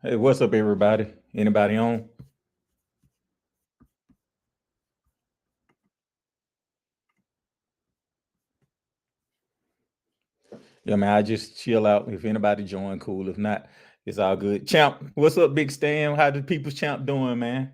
Hey, what's up, everybody? Anybody on? Yeah, man, I just chill out. If anybody join, cool. If not, it's all good. Champ, what's up, Big Stan? How the people's champ doing, man?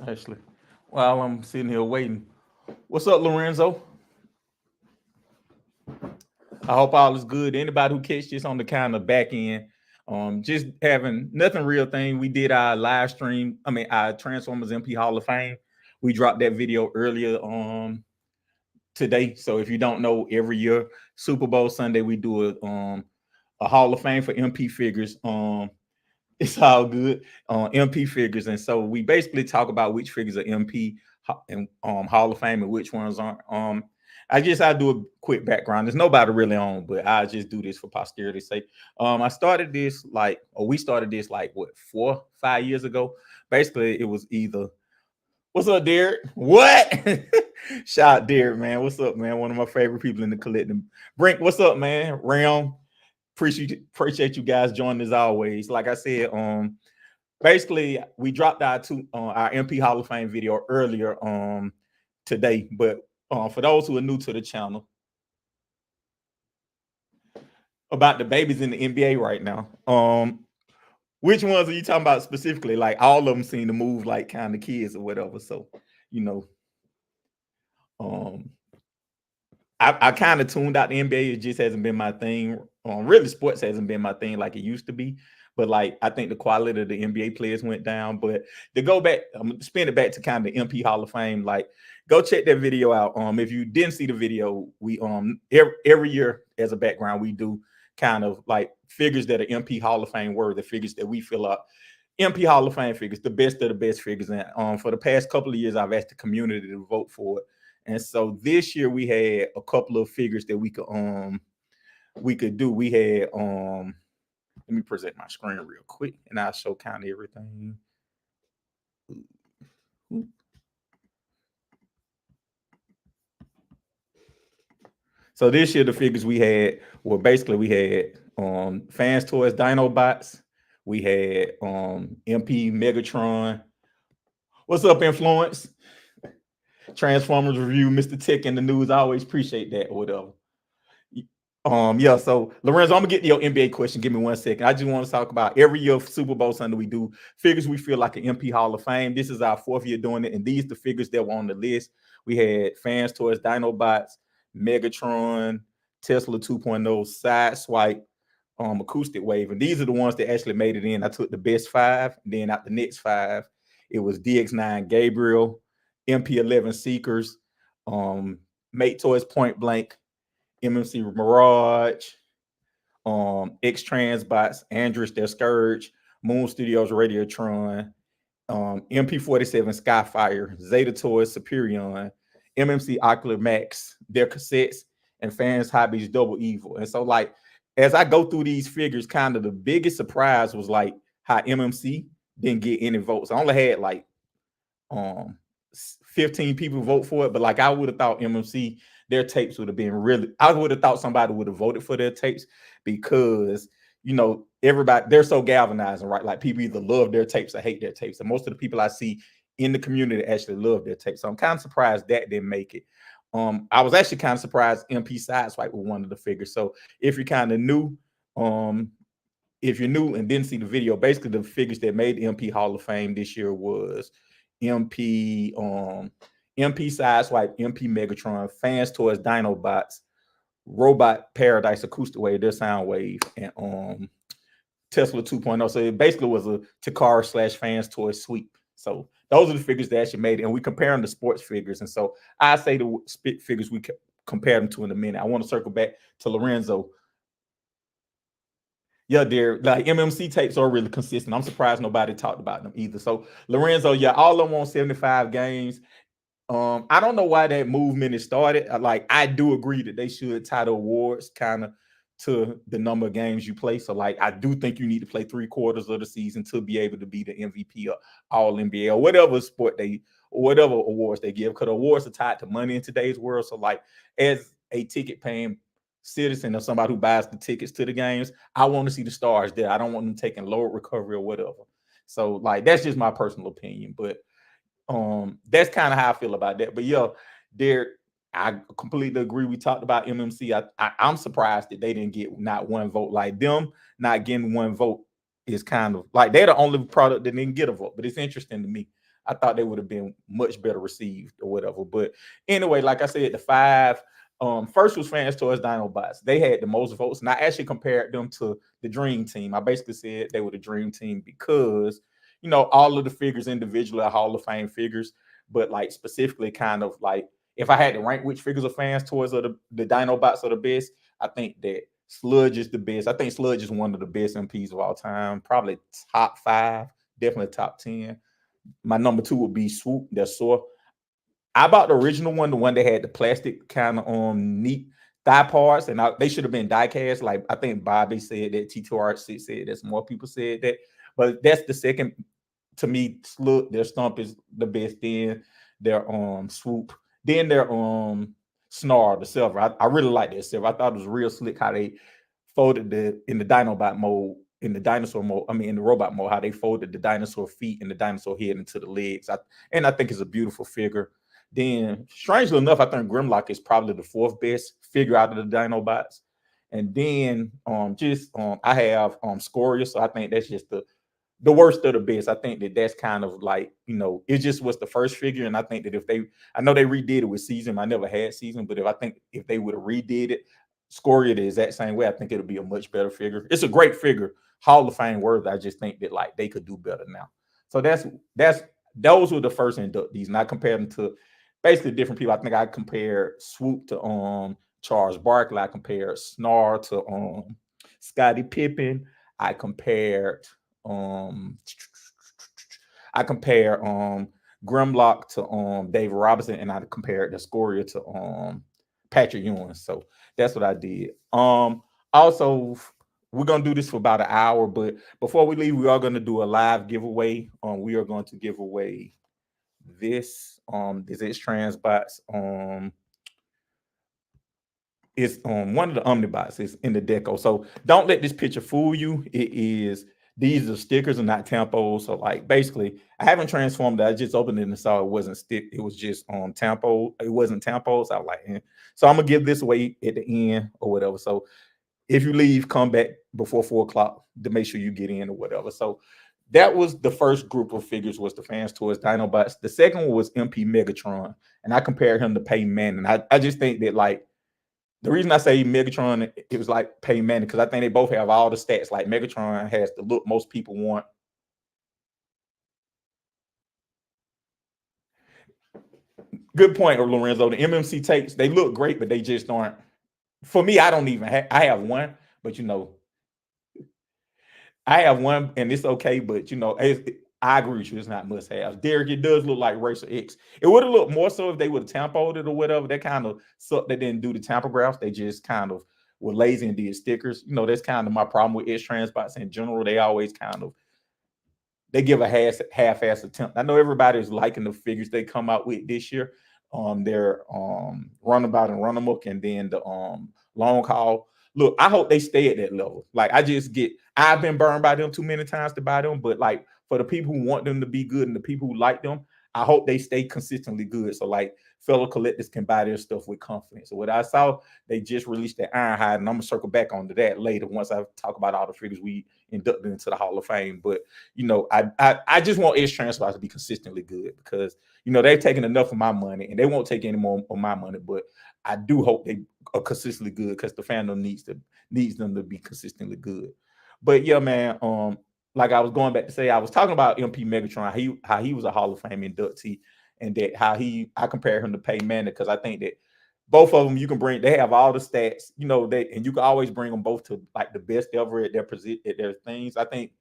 Actually, while I'm sitting here waiting, what's up, Lorenzo? I hope all is good. Anybody who catch this on the kind of back end, just having nothing real thing. We did our live stream. I mean, our Transformers MP Hall of Fame. We dropped that video earlier today. So if you don't know, every year Super Bowl Sunday we do a Hall of Fame for MP figures. It's all good on MP figures, and so we basically talk about which figures are MP and Hall of Fame and which ones aren't. I do a quick background. There's nobody really on, but I just do this for posterity's sake. I started this we started this like what 4-5 years ago. Basically, it was either what's up, Derek? What? Shout out Derek, man. What's up, man? One of my favorite people in the collective. Brink, what's up, man? Realm. Appreciate you guys joining as always. Like I said, basically we dropped our MP Hall of Fame video earlier today, but for those who are new to the channel, about the babies in the NBA right now. Which ones are you talking about specifically? Like all of them seem to move like kind of kids or whatever. So, you know, um, I kind of tuned out the NBA. It just hasn't been my thing. Really, sports hasn't been my thing like it used to be. But like, I think the quality of the NBA players went down. But to go back, I'm gonna spin it back to kind of the MP Hall of Fame. Like, go check that video out. If you didn't see the video, we every year as a background we do kind of like figures that are MP Hall of Fame worthy, figures that we feel are MP Hall of Fame figures, the best of the best figures. And for the past couple of years, I've asked the community to vote for it. And so this year we had a couple of figures that we could do. We had let me present my screen real quick and I'll show kind of everything. So this year the figures we had were basically we had Fans Toys Dinobots, we had MP Megatron. What's up, Influence? Transformers review, Mr. Tick in the news. I always appreciate that or whatever. Yeah, so Lorenzo, I'm gonna get to your NBA question. Give me 1 second. I just want to talk about every year of Super Bowl Sunday we do figures we feel like an MP Hall of Fame. This is our 4th year doing it, and these the figures that were on the list. We had Fans Toys Dinobots, Megatron, Tesla 2.0, Sideswipe, Acoustic Wave, and these are the ones that actually made it in. I took the best 5, and then out the next 5, it was DX9 Gabriel, MP11 Seekers, Mate Toys Point Blank, MMC Mirage, X Transbots, Andrus their Scourge, Moon Studios Radiotron, MP47 Skyfire, Zeta Toys Superion, MMC Ocular Max, their cassettes, and Fans Hobbies Double Evil. And so, like, as I go through these figures, kind of the biggest surprise was like how MMC didn't get any votes. I only had like 15 people vote for it, but like I would have thought MMC their tapes would have been really. I would have thought somebody would have voted for their tapes because everybody they're so galvanizing, right? Like people either love their tapes or hate their tapes, and most of the people I see in the community actually love their tapes. So I'm kind of surprised that didn't make it. I was actually kind of surprised MP Sideswipe was one of the figures. So if you're kind of new, if you're new and didn't see the video, basically the figures that made the MP Hall of Fame this year was MP Sideswipe, MP Megatron, Fans Toys Dinobots, Robot Paradise Acoustic Wave, their sound wave, and Tesla 2.0. So it basically was a Takara / Fans Toys sweep. So those are the figures that actually made it. And we compare them to sports figures. And so I say the spit figures we compare them to in a minute. I want to circle back to Lorenzo. Yeah, they're like MMC tapes are really consistent. I'm surprised nobody talked about them either. So Lorenzo, yeah, all of them on 75 games. I don't know why that movement is started. Like, I do agree that they should tie the awards kind of to the number of games you play. So, like, I do think you need to play 3/4 of the season to be able to be the MVP or All NBA or whatever sport they, or whatever awards they give. Because the awards are tied to money in today's world. So, like, as a ticket paying citizen or somebody who buys the tickets to the games, I want to see the stars there. I don't want them taking lower recovery or whatever. So, like, that's just my personal opinion. But that's kind of how I feel about that. But yeah, there, I completely agree. We talked about MMC. I'm surprised that they didn't get not one vote. Like, them not getting one vote is kind of like they're the only product that didn't get a vote. But it's interesting to me. I thought they would have been much better received or whatever. But anyway, like I said, the five first was Fans Toys Dinobots. They had the most votes, and I actually compared them to the Dream Team. I basically said they were the Dream Team because, you know, all of the figures individually are Hall of Fame figures, but like specifically kind of like if I had to rank which figures of Fans Toys are the Dinobots are the best, I think that Sludge is the best. I think Sludge is one of the best MPs of all time, probably top 5, definitely top 10. My number 2 would be Swoop. That's sore. I bought the original one, the one that had the plastic kind of neat thigh parts, and they should have been die cast. Like, I think Bobby said that, T2R6 said that, some more people said that, but that's the second to me. Their stump is the best. Then their Swoop, then their Snarl, the silver. I really like that silver. I thought it was real slick how they folded in the Dinobot mode, in the dinosaur mode. I mean, in the robot mode, how they folded the dinosaur feet and the dinosaur head into the legs. I think it's a beautiful figure. Then, strangely enough, I think Grimlock is probably the 4th best figure out of the Dinobots. And then I have Scoria, so I think that's just the worst of the best. I think that's kind of like, you know, it just was the first figure, and I think that I know they redid it with Season. I never had Season, but if they would have redid it, Scoria the exact same way, I think it'll be a much better figure. It's a great figure, Hall of Fame worthy. I just think that like they could do better now. So those were the first inductees, and I compared them to basically different people. I think I compared Swoop to Charles Barkley. I compared Snarl to Scottie Pippen. I compared um I compare Grimlock to David Robinson, and I compared the Scoria to Patrick Ewing. So that's what I did. Also, we're gonna do this for about an hour, but before we leave, we are gonna do a live giveaway. We are going to give away this X Transbots. It's one of the Omnibots is in the deco. So don't let this picture fool you. These are stickers and not tampos. So like basically, I haven't transformed it. I just opened it and saw it wasn't stick. It was just tampo. It wasn't tampos. I was like, so I'm gonna give this away at the end or whatever. So if you leave, come back before 4 o'clock to make sure you get in or whatever. So that was the first group of figures, was the Fans Toys Dinobots. The second one was MP Megatron, and I compared him to Peyton Manning. I just think that like the reason I say Megatron, it was like Peyton Manning, because I think they both have all the stats. Like Megatron has the look most people want. Good point, Lorenzo. The MMC tapes, they look great, but they just aren't. For me, I don't even I have one, but you know, I have one and it's okay, but you know, I agree with you. It's not must have. Derek, it does look like Racer X. It would have looked more so if they would have tampoed it or whatever. That kind of sucked. They didn't do the tampographs. They just kind of were lazy and did stickers. You know, that's kind of my problem with X Transbots in general. They always kind of they give a half-ass attempt. I know everybody's liking the figures they come out with this year. Their Runabout and Runamuck, and then the Long Haul. Look, I hope they stay at that level. Like I've been burned by them too many times to buy them, but like for the people who want them to be good and the people who like them, I hope they stay consistently good. So like fellow collectors can buy their stuff with confidence. So what I saw, they just released the Ironhide, and I'm gonna circle back onto that later once I talk about all the figures we inducted into the Hall of Fame. But you know, I just want X Transbots to be consistently good, because you know they've taken enough of my money and they won't take any more of my money. But I do hope they are consistently good, because the fandom needs them to be consistently good. But yeah, man, like I was going back to say, I was talking about MP Megatron, how he was a Hall of Fame inductee, and that I compare him to Peyton Manning, because I think that both of them you can bring. They have all the stats, and you can always bring them both to like the best ever at their things. I think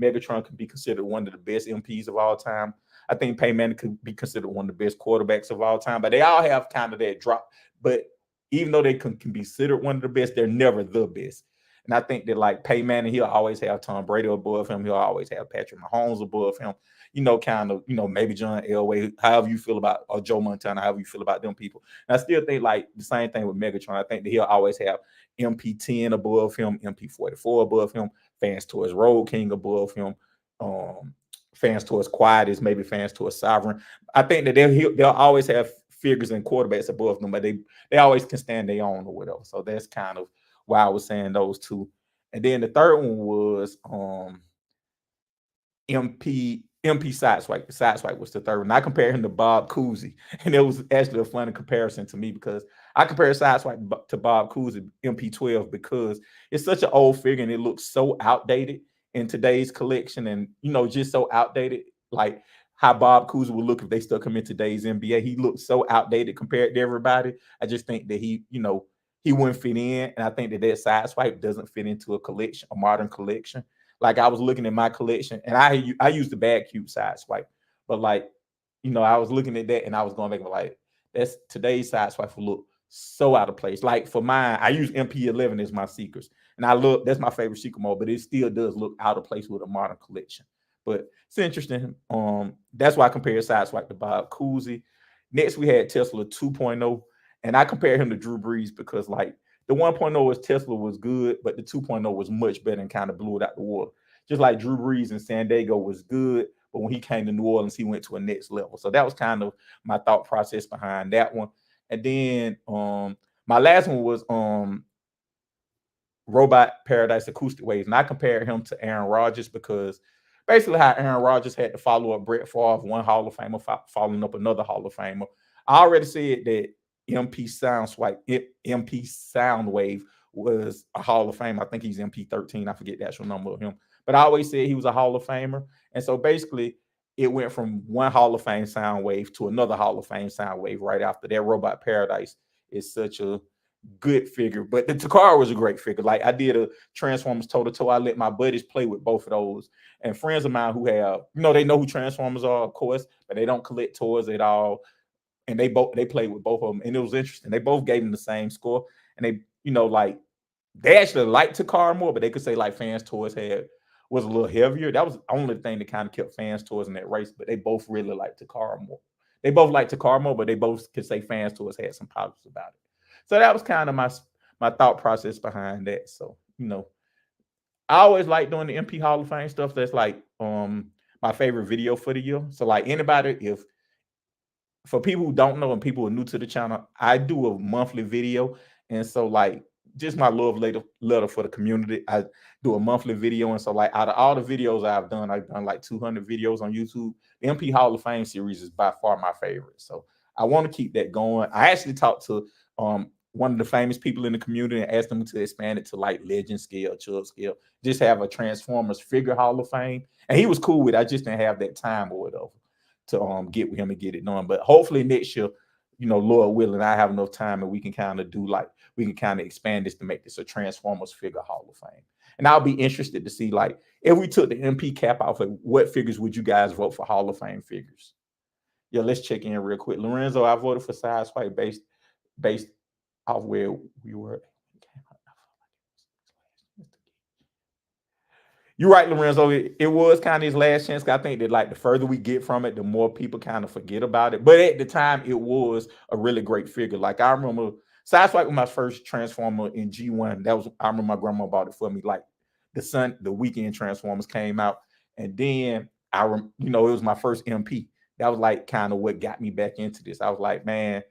Megatron can be considered one of the best MPs of all time. I think Payman could be considered one of the best quarterbacks of all time. But they all have kind of that drop. But even though they can be considered one of the best, they're never the best. And I think that like Payman, he'll always have Tom Brady above him. He'll always have Patrick Mahomes above him. Kind of, maybe John Elway, however you feel about, or Joe Montana, however you feel about them people. And I still think like the same thing with Megatron. I think that he'll always have MP10 above him, MP44 above him, Fans Towards Road King above him, Fans Towards Quiet, maybe Fans Towards Sovereign. I think that they'll always have figures and quarterbacks above them, but they always can stand their own or whatever. So that's kind of why I was saying those two. And then the third one was MP Sideswipe. Sideswipe was the third one. I compared him to Bob Cousy, and it was actually a funny comparison to me because I compared Sideswipe to Bob Cousy MP12 because it's such an old figure and it looks so outdated in today's collection, and just so outdated, like how Bob Cousy would look if they stuck him in today's NBA. He looks so outdated compared to everybody. I just think that he wouldn't fit in, and I think that Sideswipe doesn't fit into a modern collection. Like I was looking at my collection, and I used the Bad Cube Sideswipe, but like, I was looking at that, and I was going back and like, that's today's Sideswipe will look so out of place. Like for mine, I use MP11 as my Seekers, and that's my favorite Seeker mode, but it still does look out of place with a modern collection. But it's interesting. That's why I compared Sideswipe to Bob Cousy. Next, we had Tesla 2.0, and I compared him to Drew Brees because like the 1.0 was Tesla was good, but the 2.0 was much better and kind of blew it out the water. Just like Drew Brees in San Diego was good, but when he came to New Orleans, he went to a next level. So that was kind of my thought process behind that one. And then my last one was Robot Paradise Acoustic Waves, and I compared him to Aaron Rodgers because basically how Aaron Rodgers had to follow up Brett Favre, one Hall of Famer, following up another Hall of Famer. I already said that MP Soundwave was a Hall of Fame. I think he's MP13. I forget the actual number of him. But I always said he was a Hall of Famer. And so basically, it went from one Hall of Fame Soundwave to another Hall of Fame Soundwave right after that. Robot Paradise is such a good figure. But the Takara was a great figure. Like I did a Transformers toe-to-toe. I let my buddies play with both of those. And friends of mine who have, they know who Transformers are, of course, but they don't collect toys at all. And they played with both of them, and it was interesting. They both gave them the same score, and they, they actually liked Takara more, but they could say like Fans Toys was a little heavier. That was the only thing that kind of kept Fans Toys in that race, but they both really liked Takara more. They both liked Takara more, but they both could say Fans Toys had some positives about it. So that was kind of my thought process behind that. So, I always like doing the MP Hall of Fame stuff. That's like my favorite video for the year. So like anybody, for people who don't know and people who are new to the channel, I do a monthly video. And so like just my love letter for the community. I do a monthly video. And so like out of all the videos I've done like 200 videos on YouTube. The MP Hall of Fame series is by far my favorite. So I want to keep that going. I actually talked to one of the famous people in the community and asked them to expand it to like legend scale, chub scale, just have a Transformers figure Hall of Fame. And he was cool with it. I just didn't have that time or whatever to get with him and get it done. But hopefully next year, Lord willing, I have enough time and we can kind of expand this to make this a Transformers figure Hall of Fame. And I'll be interested to see like if we took the MP cap off, like, what figures would you guys vote for Hall of Fame figures? Yeah, let's check in real quick. Lorenzo, I voted for Sideswipe based off where we were. You're right, Lorenzo. It was kind of his last chance. I think that like the further we get from it, the more people kind of forget about it. But at the time, it was a really great figure. Like I remember Sideswipe was my first Transformer in G1. I remember my grandma bought it for me. Like the weekend Transformers came out, and then it was my first MP. That was like kind of what got me back into this. I was like, man.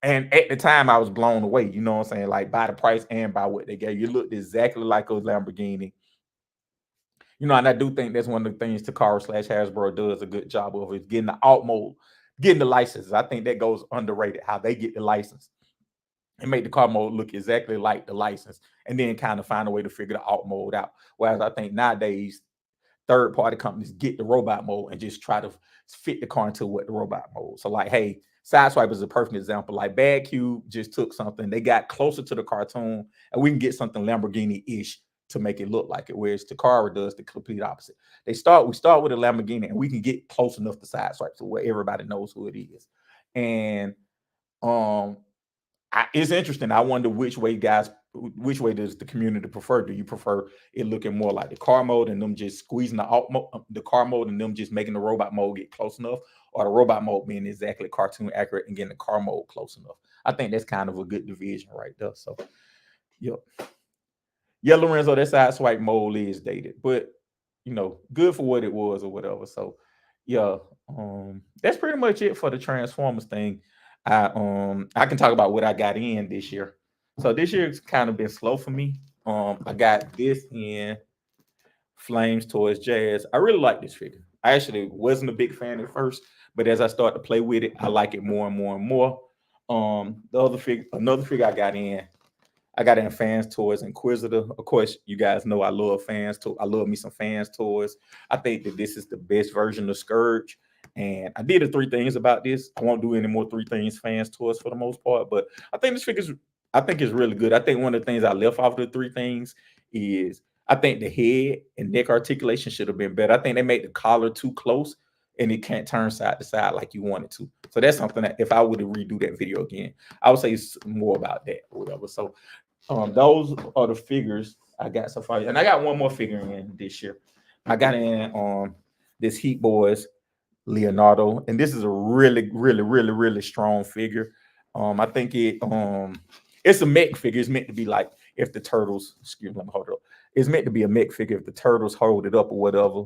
And at the time, I was blown away. You know what I'm saying? Like by the price and by what they gave you. It looked exactly like a Lamborghini. And I do think that's one of the things Takara/Hasbro does a good job of is getting the alt mode, getting the licenses. I think that goes underrated, how they get the license and make the car mode look exactly like the license and then kind of find a way to figure the alt mode out. Whereas I think nowadays, third-party companies get the robot mode and just try to fit the car into what the robot mode. So like, hey, Sideswipe is a perfect example. Like Bad Cube just took something, they got closer to the cartoon, and we can get something Lamborghini-ish to make it look like it, whereas Takara does the complete opposite. We start with a Lamborghini, and we can get close enough to Sideswipe to where everybody knows who it is. And it's interesting. I wonder which way does the community prefer? Do you prefer it looking more like the car mode and them just squeezing the car mode and them just making the robot mode get close enough, or the robot mode being exactly cartoon accurate and getting the car mode close enough? I think that's kind of a good division right there. So, yep. Yeah, Lorenzo, that Sideswipe mode is dated, but good for what it was or whatever. So, yeah, that's pretty much it for the Transformers thing. I can talk about what I got in this year. So this year's kind of been slow for me. I got this in Flames Toys Jazz. I really like this figure. I actually wasn't a big fan at first, but as I start to play with it, I like it more and more and more. Another figure I got in Fans Toys Inquisitor. Of course, you guys know I love Fans Toys. I love me some Fans Toys. I think that this is the best version of Scourge. And I did the 3 things about this. I won't do any more 3 things Fans Toys for the most part, but I think this figure is really good. I think one of the things I left off the 3 things is I think the head and neck articulation should have been better. I think they made the collar too close and it can't turn side to side like you want it to. So that's something that if I were to redo that video again, I would say more about that or whatever. So those are the figures I got so far. And I got one more figure in this year. I got in this Heat Boys Leonardo, and this is a really, really, really, really strong figure. I think it's a mech figure. It's meant to be like if the turtles, excuse me, let me hold it up. It's meant to be a mech figure if the turtles hold it up or whatever.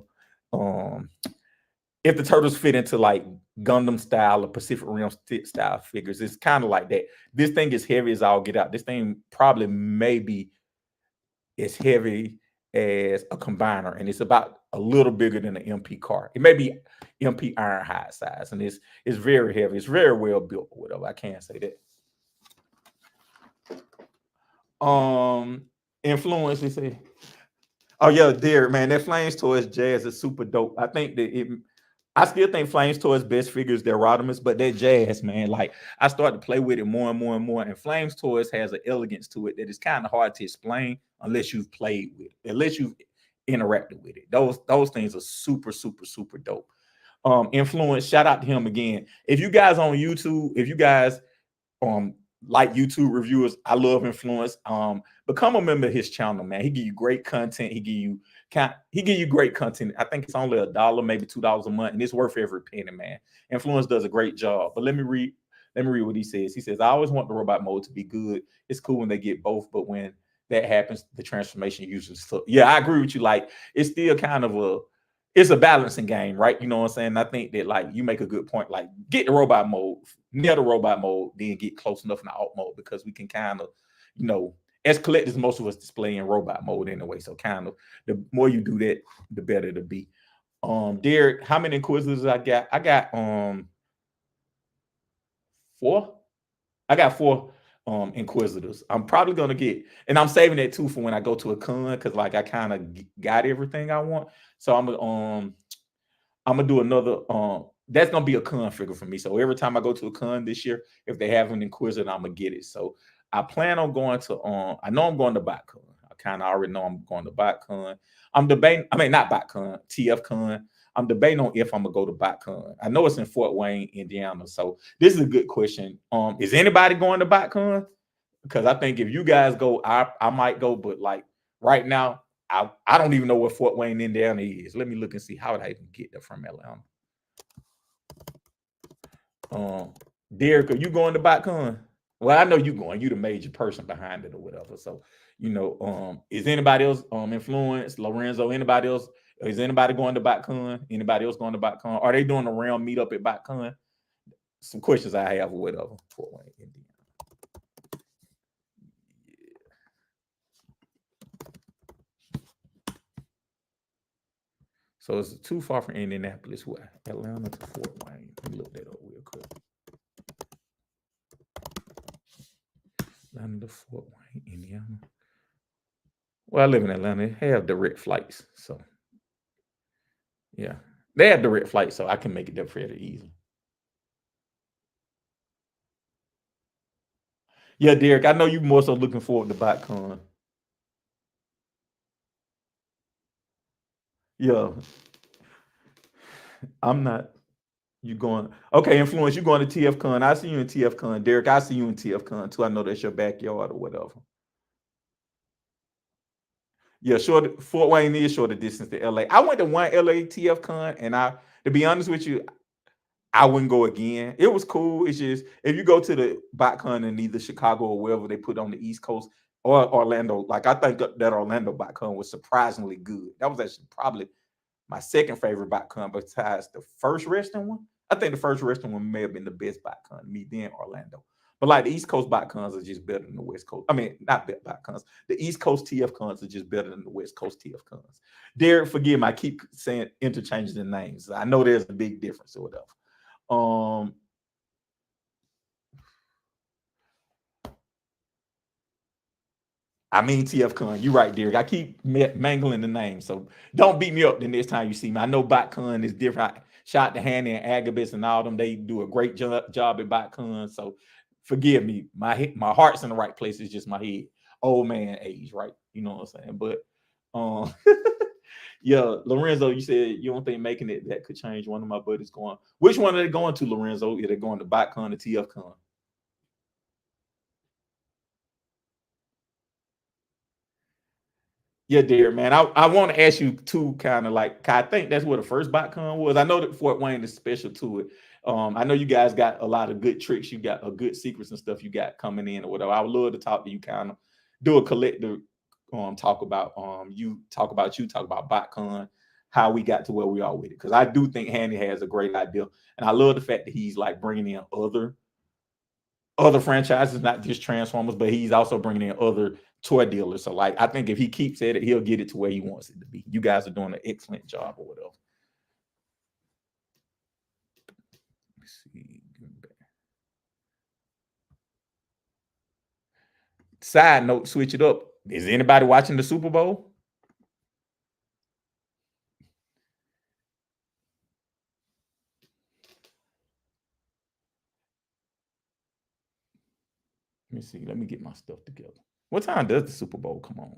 If the turtles fit into like Gundam style or Pacific Rim style figures, it's kind of like that. This thing is heavy as all get out. This thing probably maybe as heavy as a combiner, and it's about a little bigger than an MP car. It may be MP Ironhide size, and it's very heavy. It's very well built or whatever. I can't say that. Influence, they say. Oh yeah, dear man, that Flames Toys Jazz is super dope. I still think Flames Toys best figures their Rodimus, but that Jazz, man, like I started to play with it more and more and more. And Flames Toys has an elegance to it that is kind of hard to explain unless you've played with it, unless you've interacted with it. Those things are super, super, super dope. Influence, shout out to him again. If you guys on YouTube, if you guys like YouTube reviewers, I love Influence. Become a member of his channel, man. He give you great content. He give you great content. I think it's only $1, maybe $2 a month, and it's worth every penny, man. Influence does a great job. But let me read what he says. He says, I always want the robot mode to be good. It's cool when they get both, but when that happens, the transformation usually sucks. Yeah, I agree with you. Like, it's still kind of it's a balancing game, right? You know what I'm saying? I think that like you make a good point. Like, get the robot mode, near the robot mode, then get close enough in the alt mode, because we can kind of, as collectors, most of us display in robot mode anyway. So kind of the more you do that, the better it'll be. Derek, how many Inquisitors I got? I got 4. I got 4 Inquisitors. I'm probably gonna get, and I'm saving that too for when I go to a con, because like I kind of got everything I want. So I'm gonna do another. That's gonna be a con figure for me. So every time I go to a con this year, if they have an Inquisitor, I'm gonna get it. So I plan on going to. I know I'm going to BotCon. I kind of already know I'm going to BotCon. I'm debating. I mean, not BotCon, TFCon. I'm debating on if I'm gonna go to BotCon. I know it's in Fort Wayne, Indiana. So this is a good question. Is anybody going to BotCon? Because I think if you guys go, I might go. But like right now, I don't even know where Fort Wayne, Indiana is. Let me look and see how would I even get there from Atlanta. Derek, are you going to BotCon? Well, I know you going. You the major person behind it or whatever. So, is anybody else influenced? Lorenzo, anybody else? Is anybody going to BotCon? Anybody else going to BotCon? Are they doing a round meetup at BotCon? Some questions I have or whatever. Fort Wayne, Indiana. So it's too far from Indianapolis. What? Atlanta to Fort Wayne. Let me look that up real quick. Atlanta to Fort Wayne, Indiana. Well, I live in Atlanta. They have direct flights. So, yeah. They have direct flights, so I can make it there fairly easy. Yeah, Derek, I know you more so looking forward to BotCon. Yeah, I'm not. You going? Okay, influence. You going to TFCon? I see you in TFCon, Derek. I see you in TFCon too. I know that's your backyard or whatever. Yeah, short. Fort Wayne is shorter distance to LA. I went to one LA TFCon, and to be honest with you, I wouldn't go again. It was cool. It's just if you go to the BotCon in either Chicago or wherever they put on the East Coast or Orlando, like I think that Orlando BotCon was surprisingly good. That was actually probably my second favorite BotCon besides the first wrestling one. I think the first wrestling one may have been the best BotCon to me, then Orlando. But like the East Coast BotCons are just better than the West Coast. I mean, not better BotCons. The East Coast TF cons are just better than the West Coast TF cons. Derek, forgive me, I keep saying interchanging the names. I know there's a big difference or whatever. I mean TFCon. You're right, Derek. I keep mangling the names, so don't beat me up the next time you see me. I know BotCon is different. Shout to Hanny and Agabus and all them. They do a great job at BotCon. So forgive me. My heart's in the right place. It's just my head. Old man age, right? You know what I'm saying? But yeah, Lorenzo, you said you don't think making it that could change. One of my buddies going. Which one are they going to, Lorenzo? Are they going to BotCon or TFCon? Yeah, dear man. I want to ask you too, kind of like I think that's where the first BotCon was. I know that Fort Wayne is special to it. I know you guys got a lot of good tricks. You got a good secrets and stuff you got coming in or whatever. I would love to talk to you, kind of do a collective talk about you talk about BotCon, how we got to where we are with it. Because I do think Handy has a great idea, and I love the fact that he's like bringing in other franchises, not just Transformers, but he's also bringing in other toy dealers. So, like, I think if he keeps at it, he'll get it to where he wants it to be. You guys are doing an excellent job or whatever. Let's see. Side note, switch it up. Is anybody watching the Super Bowl? Let me see. Let me get my stuff together. What time does the Super Bowl come on?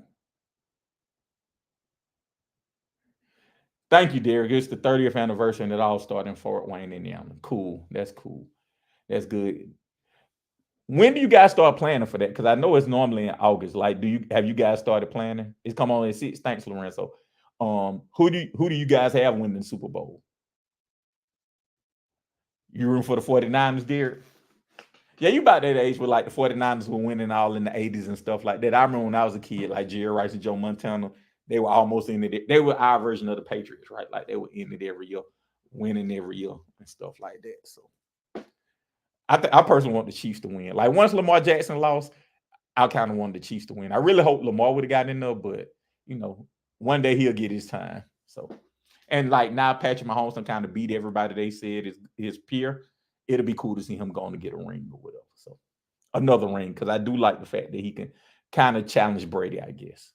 Thank you, Derek. It's the 30th anniversary and it all started in Fort Wayne, Indiana. Cool. That's cool. That's good. When do you guys start planning for that? Because I know it's normally in August. Like, have you guys started planning? It's come on in 6. Thanks, Lorenzo. Who do you guys have winning the Super Bowl? You room for the 49ers, Derek? Yeah, you about that age where like the 49ers were winning all in the 80s and stuff like that. I remember when I was a kid, like Jerry Rice and Joe Montana, they were almost in it. They were our version of the Patriots, right? Like they were in it every year, winning every year and stuff like that. So I personally want the Chiefs to win. Like once Lamar Jackson lost, I kind of wanted the Chiefs to win. I really hope Lamar would have gotten in there, but one day he'll get his time. So, and like now Patrick Mahomes done kind of beat everybody they said is his peer. It'll be cool to see him going to get a ring or whatever. So another ring, because I do like the fact that he can kind of challenge Brady, I guess.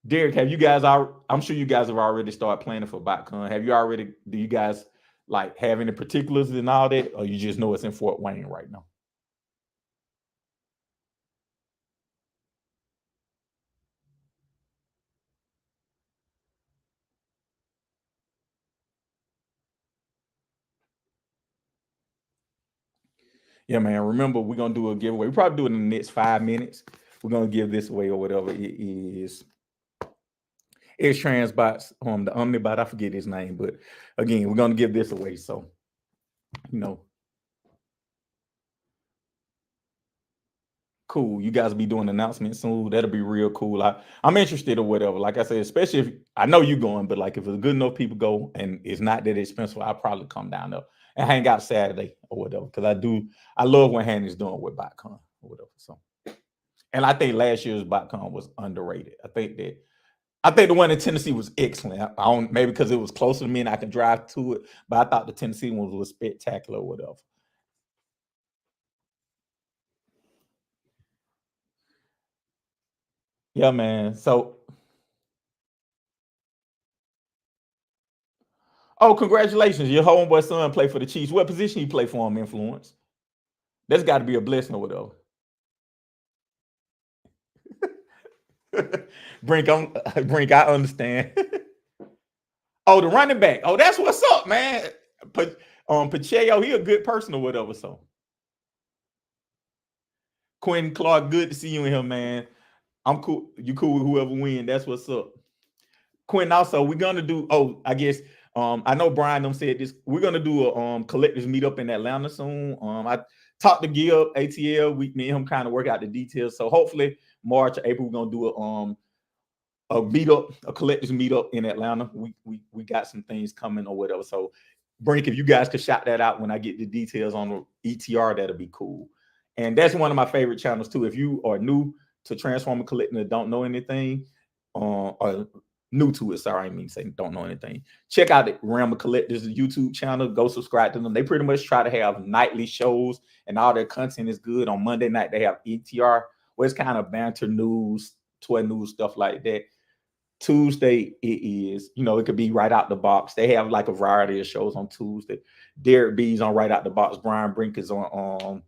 Derek, have you guys I'm sure you guys have already started planning for BotCon. Do you guys like have any particulars and all that, or you just know it's in Fort Wayne right now? Yeah, man. Remember, we're gonna do a giveaway. We probably do it in the next 5 minutes. We're gonna give this away or whatever it is. It's Transbots, the Omnibot. I forget his name, but again, we're gonna give this away. So, you know, cool. You guys will be doing announcements soon. That'll be real cool. I'm interested or whatever. Like I said, especially if I know you're going, but like if it's good enough people go and it's not that expensive, I'll probably come down there and hang out Saturday or whatever. Because I love what Hanny's doing with BotCon or whatever. So, and I think last year's BotCon was underrated. I think the one in Tennessee was excellent. I don't maybe because it was closer to me and I can drive to it, but I thought the Tennessee one was spectacular or whatever. Yeah, man. So, oh, congratulations! Your homeboy son play for the Chiefs. What position you play for him? Influence. That's got to be a blessing or whatever. Brink, I understand. Oh, the running back. Oh, that's what's up, man. Pacheco, he a good person or whatever. So, Quentin Clark, good to see you in here, man. I'm cool. You cool with whoever win. That's what's up. Quentin, also, we're gonna do. Oh, I guess. I know Brian them said this. We're gonna do a collectors meetup in Atlanta soon. I talked to Gil ATL. Me and him kind of work out the details. So hopefully March or April we're gonna do a meetup, a collectors meetup in Atlanta. We got some things coming or whatever. So Brink, if you guys could shout that out when I get the details on the ETR, that'll be cool. And that's one of my favorite channels too. If you are new to Transformer Collecting and don't know anything, or new to it, sorry, I mean say don't know anything, check out the Realm of Collectors YouTube channel. Go subscribe to them. They pretty much try to have nightly shows and all their content is good. On Monday night they have ETR, where it's kind of banter news, toy news, stuff like that. Tuesday it is, it could be right out the box. They have like a variety of shows on Tuesday. Derek B's on Right Out the Box. Brian Brink is on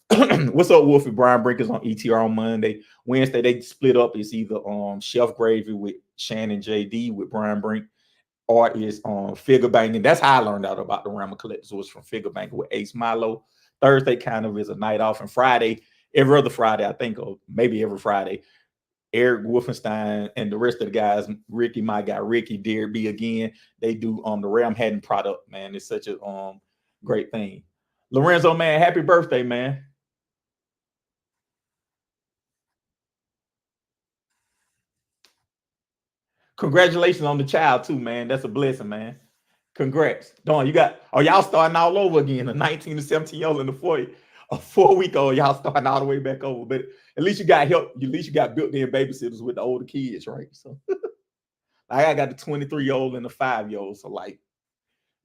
What's Up Wolfie? Brian Brink is on ETR on Monday. Wednesday they split up. It's either Chef Gravy with Shannon JD with Brian Brink, or is Figure Banging. That's how I learned out about the Rama Collectors, was from Figure Banging with Ace Milo. Thursday kind of is a night off, and Friday, every other Friday, I think, or maybe every Friday, Eric Wolfenstein and the rest of the guys, Ricky, my guy Ricky, Derek B again, they do the Ram Haddon product, man. It's such a great thing. Lorenzo, man, happy birthday, man. Congratulations on the child too, man. That's a blessing, man. Congrats. Dawn, y'all starting all over again. A 19 to 17-year-old and a 4-week-old, y'all starting all the way back over. But at least you got help. At least you got built-in babysitters with the older kids, right? So I got the 23-year-old and the 5-year-old. So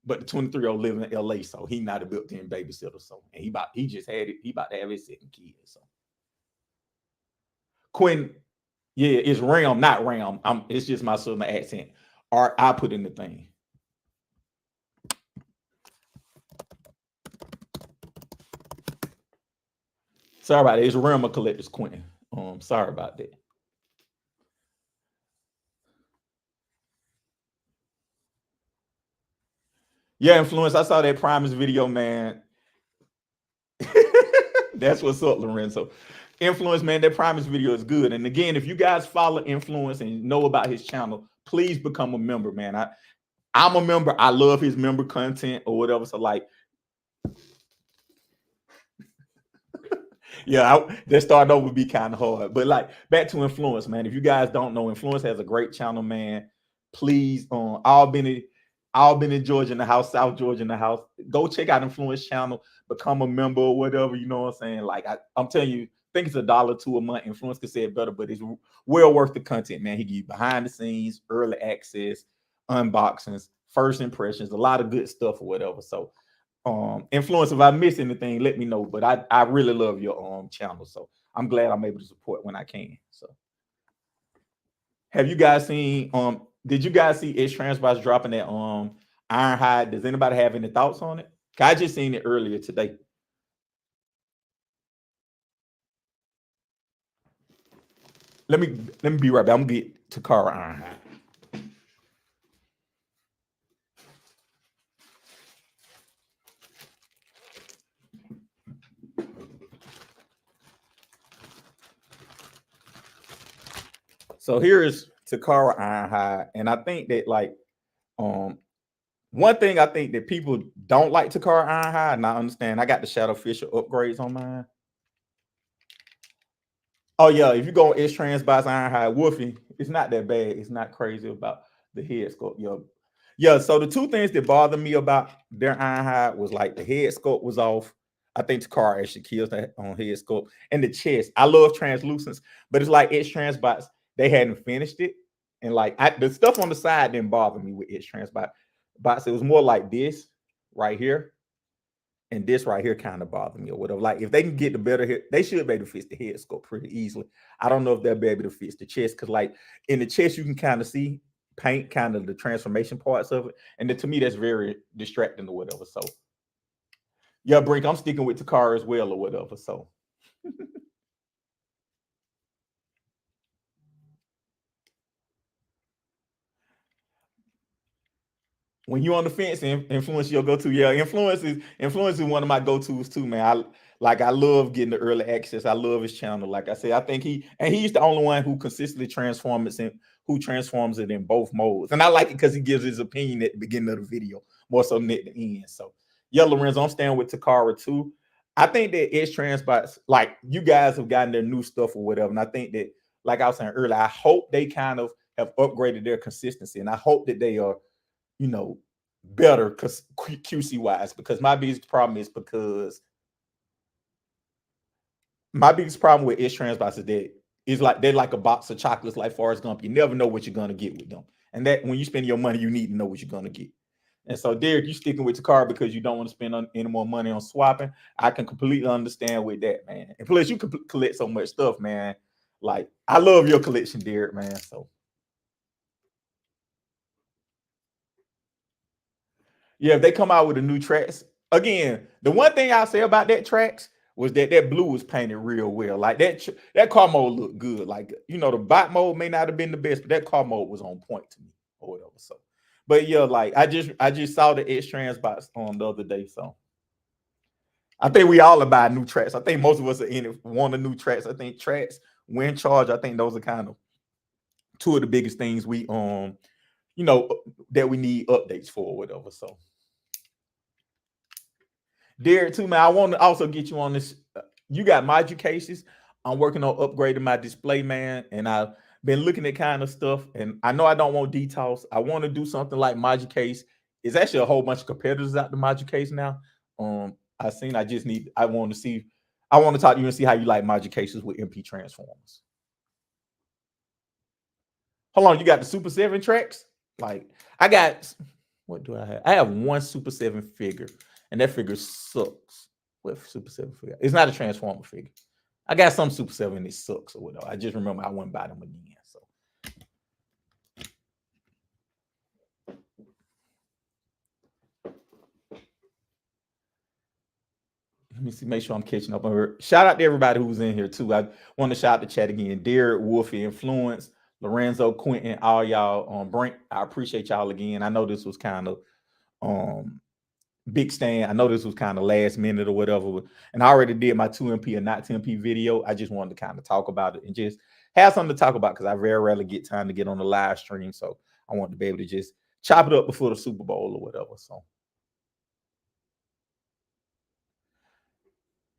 but the 23-year-old living in LA, so he not a built-in babysitter. So and he just had it. He about to have his second kid. So Quinn, yeah, it's Ram, not Ram. It's just my southern accent. Or I put in the thing. Sorry about that. It's Realm of Collectors Quentin. Sorry about that. Yeah, Influence. I saw that Primus video, man. That's what's up, Lorenzo. Influence, man, that Primus video is good. And again, if you guys follow Influence and know about his channel, please become a member, man. I'm a member. I love his member content or whatever. So like, yeah, that start over would be kind of hard. But like back to Influence, man. If you guys don't know, Influence has a great channel, man. Please, Albany in Georgia in the house, South Georgia in the house. Go check out Influence channel, become a member or whatever. You know what I'm saying? Like I'm telling you, I think it's $1 a month. Influence could say it better, but it's well worth the content, man. He give you behind the scenes, early access, unboxings, first impressions, a lot of good stuff or whatever. So Influence, if I miss anything, let me know. But I really love your channel. So I'm glad I'm able to support when I can. So have you guys seen did you guys see X Transbox dropping that Ironhide? Does anybody have any thoughts on it? I just seen it earlier today. Let me be right back. I'm gonna get to Takara Ironhide. So here is Takara Ironhide, and I think that like one thing I think that people don't like Takara Ironhide, and I understand. I got the Shadow Fisher upgrades on mine. Oh yeah, if you go on X Transbox Ironhide Wolfie, it's not that bad. It's not crazy about the head sculpt. Yeah. So the two things that bothered me about their Ironhide was like the head sculpt was off. I think Takara actually kills that on head sculpt, and the chest. I love translucence, but it's like X Transbox, they hadn't finished it, and like the stuff on the side didn't bother me with X Transbox. It was more like this right here. And this right here kind of bothered me or whatever. Like if they can get the better here, they should be able to fix the head sculpt pretty easily. I don't know if they'll be able to fix the chest because like in the chest, you can kind of see paint kind of the transformation parts of it. And to me, that's very distracting or whatever. So Yeah, Brink, I'm sticking with Takara as well or whatever. So when you on the fence, influence your go-to. Yeah, influence is one of my go-tos too, man. I love getting the early access. I love his channel. Like I said, I think he's the only one who consistently transforms it in both modes. And I like it because he gives his opinion at the beginning of the video more so than at the end. So yeah, Lorenzo, I'm staying with Takara too. I think that Edge Transbots, like you guys have gotten their new stuff or whatever. And I think that, like I was saying earlier, I hope they kind of have upgraded their consistency. And I hope that they are, you know, better because QC wise, because my biggest problem with Ish Transbots is that it's like they're like a box of chocolates like Forrest Gump. You never know what you're gonna get with them. And that when you spend your money, you need to know what you're gonna get. And so, Derek, you sticking with the car because you don't want to spend any more money on swapping. I can completely understand with that, man. And plus, you can collect so much stuff, man. Like, I love your collection, Derek, man. So yeah, if they come out with a new tracks, again, the one thing I'll say about that tracks was that blue was painted real well. Like that car mode looked good. Like, the bot mode may not have been the best, but that car mode was on point to me or whatever. So, but yeah, like I just saw the X Trans box on the other day. So I think we all are buying new tracks. I think most of us are in it want a new tracks. I think tracks, wind charge. I think those are kind of two of the biggest things we that we need updates for or whatever. So Derek, too, man, I want to also get you on this. You got module cases. I'm working on upgrading my display, man, and I've been looking at kind of stuff. And I know I don't want details. I want to do something like module case. It's actually a whole bunch of competitors out the module case now. I seen. I want to see. I want to talk to you and see how you like module cases with MP transformers. Hold on, you got the Super 7 tracks? Like, I got, what do I have? I have one Super 7 figure, and that figure sucks. What Super 7 figure? It's not a Transformer figure. I got some Super 7 that sucks or whatever. I just remember I went buy them again. So let me see, make sure I'm catching up on her. Shout out to everybody who's in here too. I want to shout out the chat again. Derek, Wolfie, Influence, Lorenzo, Quentin, all y'all on Brink. I appreciate y'all again. I know this was kind of big stand. I know this was kind of last minute or whatever, and I already did my 2MP and not 10P video. I just wanted to kind of talk about it and just have something to talk about because I very rarely get time to get on the live stream. So I want to be able to just chop it up before the Super Bowl or whatever. So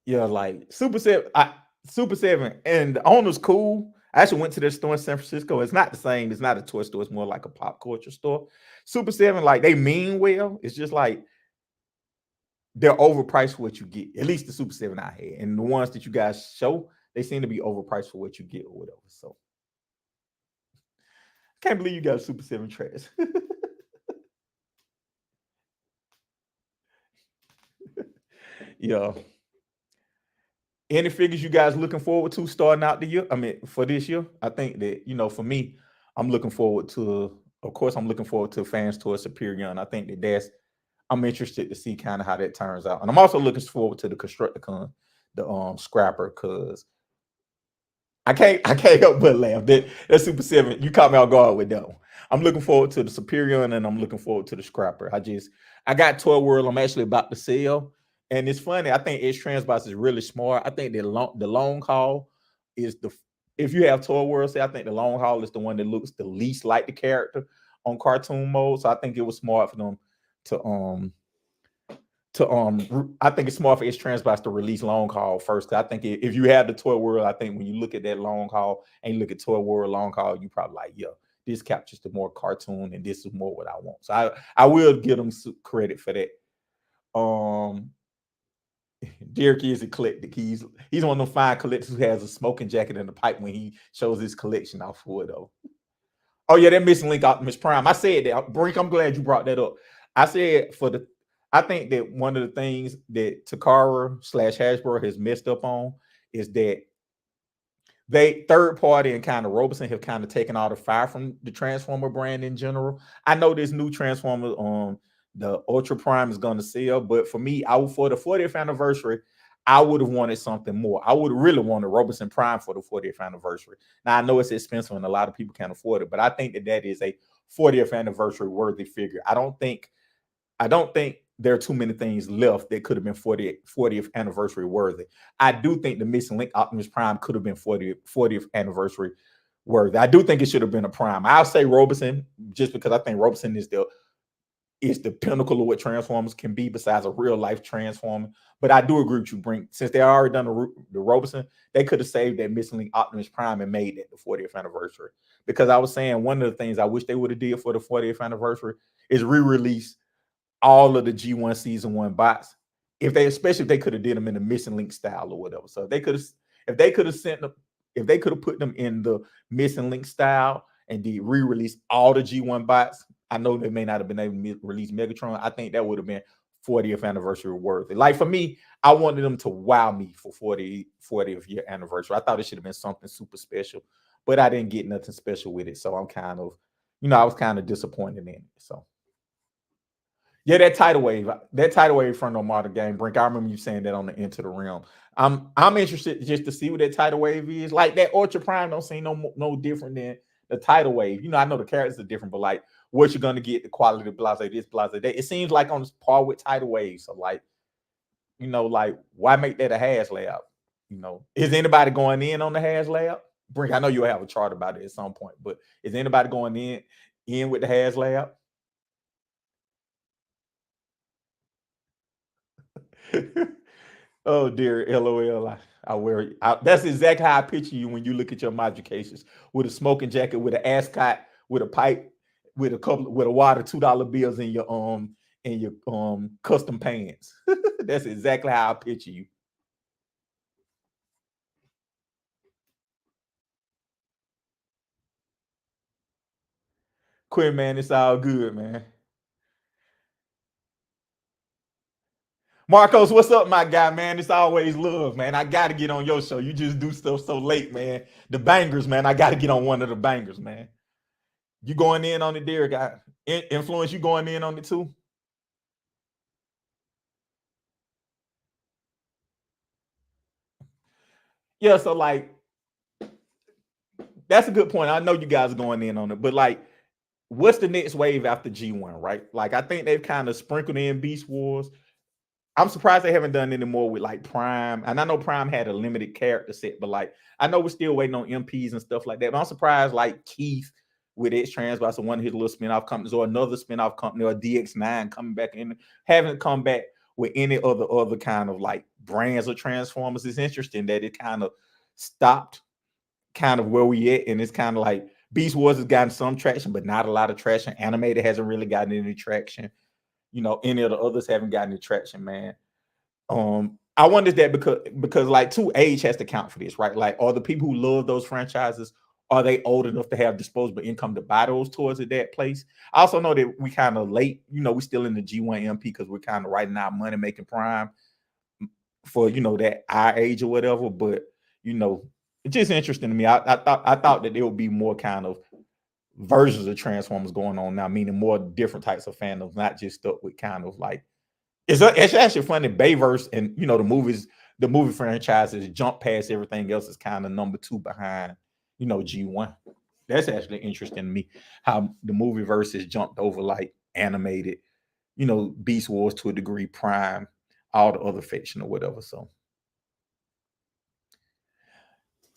yeah, like Super 7, and the owner's cool. I actually went to their store in San Francisco. It's not the same. It's not a toy store. It's more like a pop culture store. Super 7, like they mean well. It's just like they're overpriced for what you get. At least the Super 7 I had. And the ones that you guys show, they seem to be overpriced for what you get or whatever. So can't believe you got a Super 7 trash. Yeah. Any figures you guys looking forward to starting out the year? I mean, for this year, I think that, for me, I'm looking forward to, of course, I'm looking forward to Fans Tour Superior. And I think I'm interested to see kind of how that turns out. And I'm also looking forward to the Constructicon, the scrapper, because I can't help but laugh. That Super 7, you caught me off guard with that one. I'm looking forward to the Superior and I'm looking forward to the scrapper. I got Toy World I'm actually about to sell. And it's funny, I think Edge Transbox is really smart. I think the long haul is if you have Toy World, I think the long haul is the one that looks the least like the character on cartoon mode. So I think it was smart for them to I think it's smart for Edge Transbox to release long haul first. I think if you have the Toy World, I think when you look at that long haul and you look at Toy World long haul, you probably like, yeah, this captures the more cartoon and this is more what I want. So I will give them credit for that. Derek is eclectic. He's one of them fine collectors who has a smoking jacket and a pipe when he shows his collection off for it though. Oh yeah, that missing link out Miss Prime. I said that. Brink, I'm glad you brought that up. I said I think that one of the things that Takara / Hasbro has messed up on is that they third party and kind of Robeson have kind of taken all the fire from the Transformer brand in general. I know this new Transformer the Ultra Prime is going to sell. But for me, for the 40th anniversary, I would have wanted something more. I would really want a Robertson Prime for the 40th anniversary. Now I know it's expensive and a lot of people can't afford it, but I think that is a 40th anniversary worthy figure. I don't think there are too many things left that could have been 40th anniversary worthy. I do think the Missing Link Optimus Prime could have been 40th anniversary worthy. I do think it should have been a Prime. I'll say Robertson just because I think Robertson is the pinnacle of what Transformers can be besides a real life Transformer. But I do agree with you, Brink. Since they already done the Robertson, they could have saved that Missing Link Optimus Prime and made it the 40th anniversary. Because I was saying one of the things I wish they would have did for the 40th anniversary is re-release all of the G1 season 1 bots. Especially if they could have did them in the Missing Link style or whatever. So if they could have put them in the Missing Link style and did re-release all the G1 bots, I know they may not have been able to release Megatron. I think that would have been 40th anniversary worthy. Like for me, I wanted them to wow me for 40th year anniversary. I thought it should have been something super special, but I didn't get nothing special with it. So I'm kind of, I was kind of disappointed in it. So yeah, that tidal wave from the modern game, Brink. I remember you saying that on the Into the Realm. I'm interested just to see what that tidal wave is. Like that Ultra Prime don't seem no different than the tidal wave. I know the characters are different, but like what you're gonna get, the quality, blase this, blase that. It seems like on par with tidal waves. So like, like why make that a HasLab? Is anybody going in on the HasLab? Brink, I know you'll have a chart about it at some point, but is anybody going in with the HasLab? Oh dear, LOL. I wear it. That's exactly how I picture you when you look at your modifications with a smoking jacket, with an ascot, with a pipe, with a wad of $2 bills in your custom pants. That's exactly how I picture you. Quinn, man, it's all good, man. Marcos, what's up, my guy, man? It's always love, man. I got to get on your show. You just do stuff so late, man. The bangers, man. I got to get on one of the bangers, man. You going in on it, Derek? Influence you going in on it too? Yeah, so like that's a good point. I know you guys are going in on it, but like, what's the next wave after G1, right? Like, I think they've kind of sprinkled in Beast Wars. I'm surprised they haven't done any more with like Prime. And I know Prime had a limited character set, but like I know we're still waiting on MPs and stuff like that. But I'm surprised like Keith with X Transbots or one of his little spinoff companies or another spinoff company or DX9 coming back in, haven't come back with any other kind of like brands of Transformers. It's interesting that it kind of stopped kind of where we at, and it's kind of like Beast Wars has gotten some traction, but not a lot of traction. Animated hasn't really gotten any traction. Any of the others haven't gotten any traction, man. I wonder that because like too, age has to count for this, right? Like, are the people who love those franchises, are they old enough to have disposable income to buy those toys at that place? I also know that we kind of late, we still in the G1 MP because we're kind of writing out money making Prime for that our age or whatever. But it's just interesting to me. I thought that there would be more kind of versions of Transformers going on now, meaning more different types of fandoms, not just stuck with kind of like it's actually funny. Bayverse and the movie franchises jump past everything else is kind of number 2 behind G1. That's actually interesting to me how the movie verse has jumped over like animated, Beast Wars to a degree, Prime, all the other fiction or whatever. So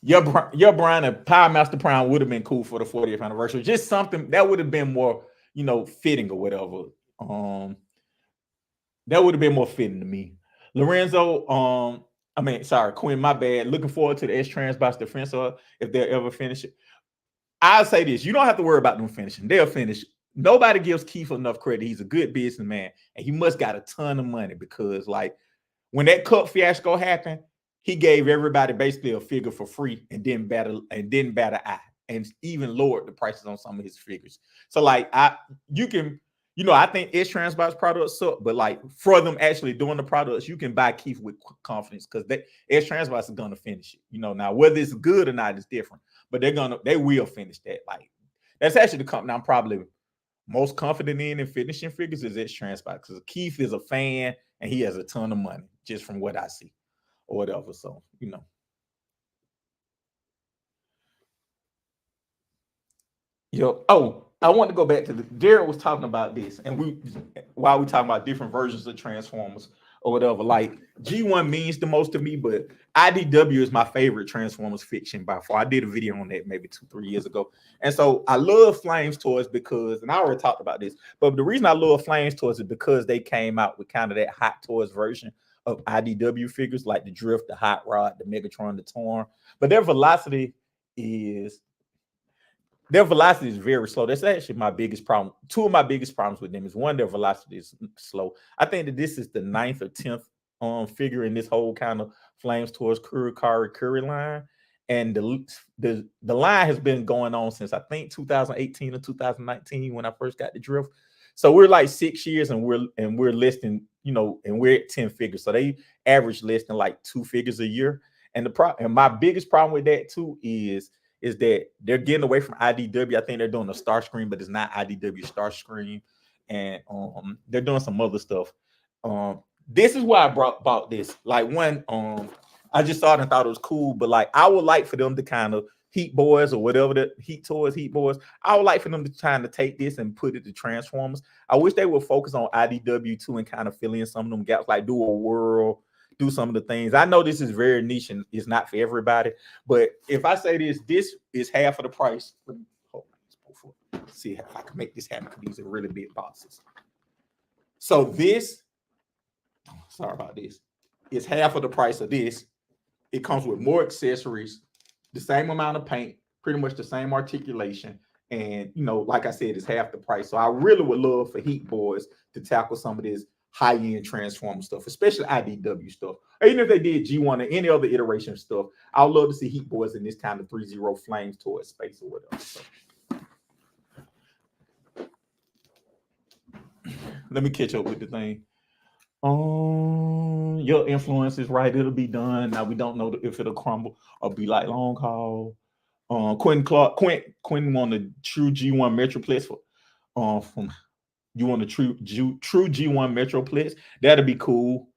your Brian and Power Master Prime would have been cool for the 40th anniversary. Just something that would have been more, fitting or whatever. That would have been more fitting to me. Lorenzo, Quinn, my bad. Looking forward to the X Transbots defense if they'll ever finish it. I'll say this: you don't have to worry about them finishing. They'll finish. Nobody gives Keith enough credit. He's a good businessman, and he must got a ton of money because, like, when that cup fiasco happened, he gave everybody basically a figure for free and didn't bat an eye, and even lowered the prices on some of his figures. So, like, I think X Transbots products suck, but like for them actually doing the products, you can buy Keith with confidence because X Transbots is gonna finish it. Now whether it's good or not is different, but they will finish that. Like, that's actually the company I'm probably most confident in finishing figures is X Transport, because Keith is a fan and he has a ton of money, just from what I see or whatever. So, you know. Yo, oh, I want to go back to Derek was talking about this, and while we talking about different versions of Transformers or whatever, like G1 means the most to me, but IDW is my favorite Transformers fiction by far. I did a video on that maybe 2-3 years ago, and so I love Flames Toys because, and I already talked about this, but the reason I love Flames Toys is because they came out with kind of that Hot Toys version of IDW figures, like the Drift, the Hot Rod, the Megatron, the Torn, but their velocity is very slow. That's actually my biggest problem. Two of my biggest problems with them is, one, their velocity is slow. I think that this is the 9th or 10th figure in this whole kind of Flames Toys Curry line. And the line has been going on since I think 2018 or 2019 when I first got the Drift. So we're like 6 years, and we're listing, you know, and we're at 10 figures. So they average less than like 2 figures a year. And my biggest problem with that too is that they're getting away from IDW. I think they're doing a Starscream, but it's not IDW Starscream, and they're doing some other stuff. This is why I bought this. Like, one, I just saw it and thought it was cool, but like I would like for them to kind of Heat Boys or whatever, the Heat Boys. I would like for them to kind of take this and put it to Transformers. I wish they would focus on IDW too and kind of fill in some of them gaps, like do a world, do some of the things. I know this is very niche and it's not for everybody, but if I say this is half of the price. See if I can make this happen, because these are really big boxes. So this, sorry about this, is half of the price of this. It comes with more accessories, the same amount of paint, pretty much the same articulation, and, you know, like I said, it's half the price. So I really would love for Heat Boys to tackle some of this high-end Transformer stuff, especially IDW stuff. Or even if they did G1 or any other iteration stuff, I would love to see Heat Boys in this kind of 3-0 Flames Toy space or whatever. So let me catch up with the thing. Your influence is right. It'll be done. Now we don't know if it'll crumble or be like long haul. Quinn won the true G1 Metroplex from you want a true G1 Metroplex. That'll be cool.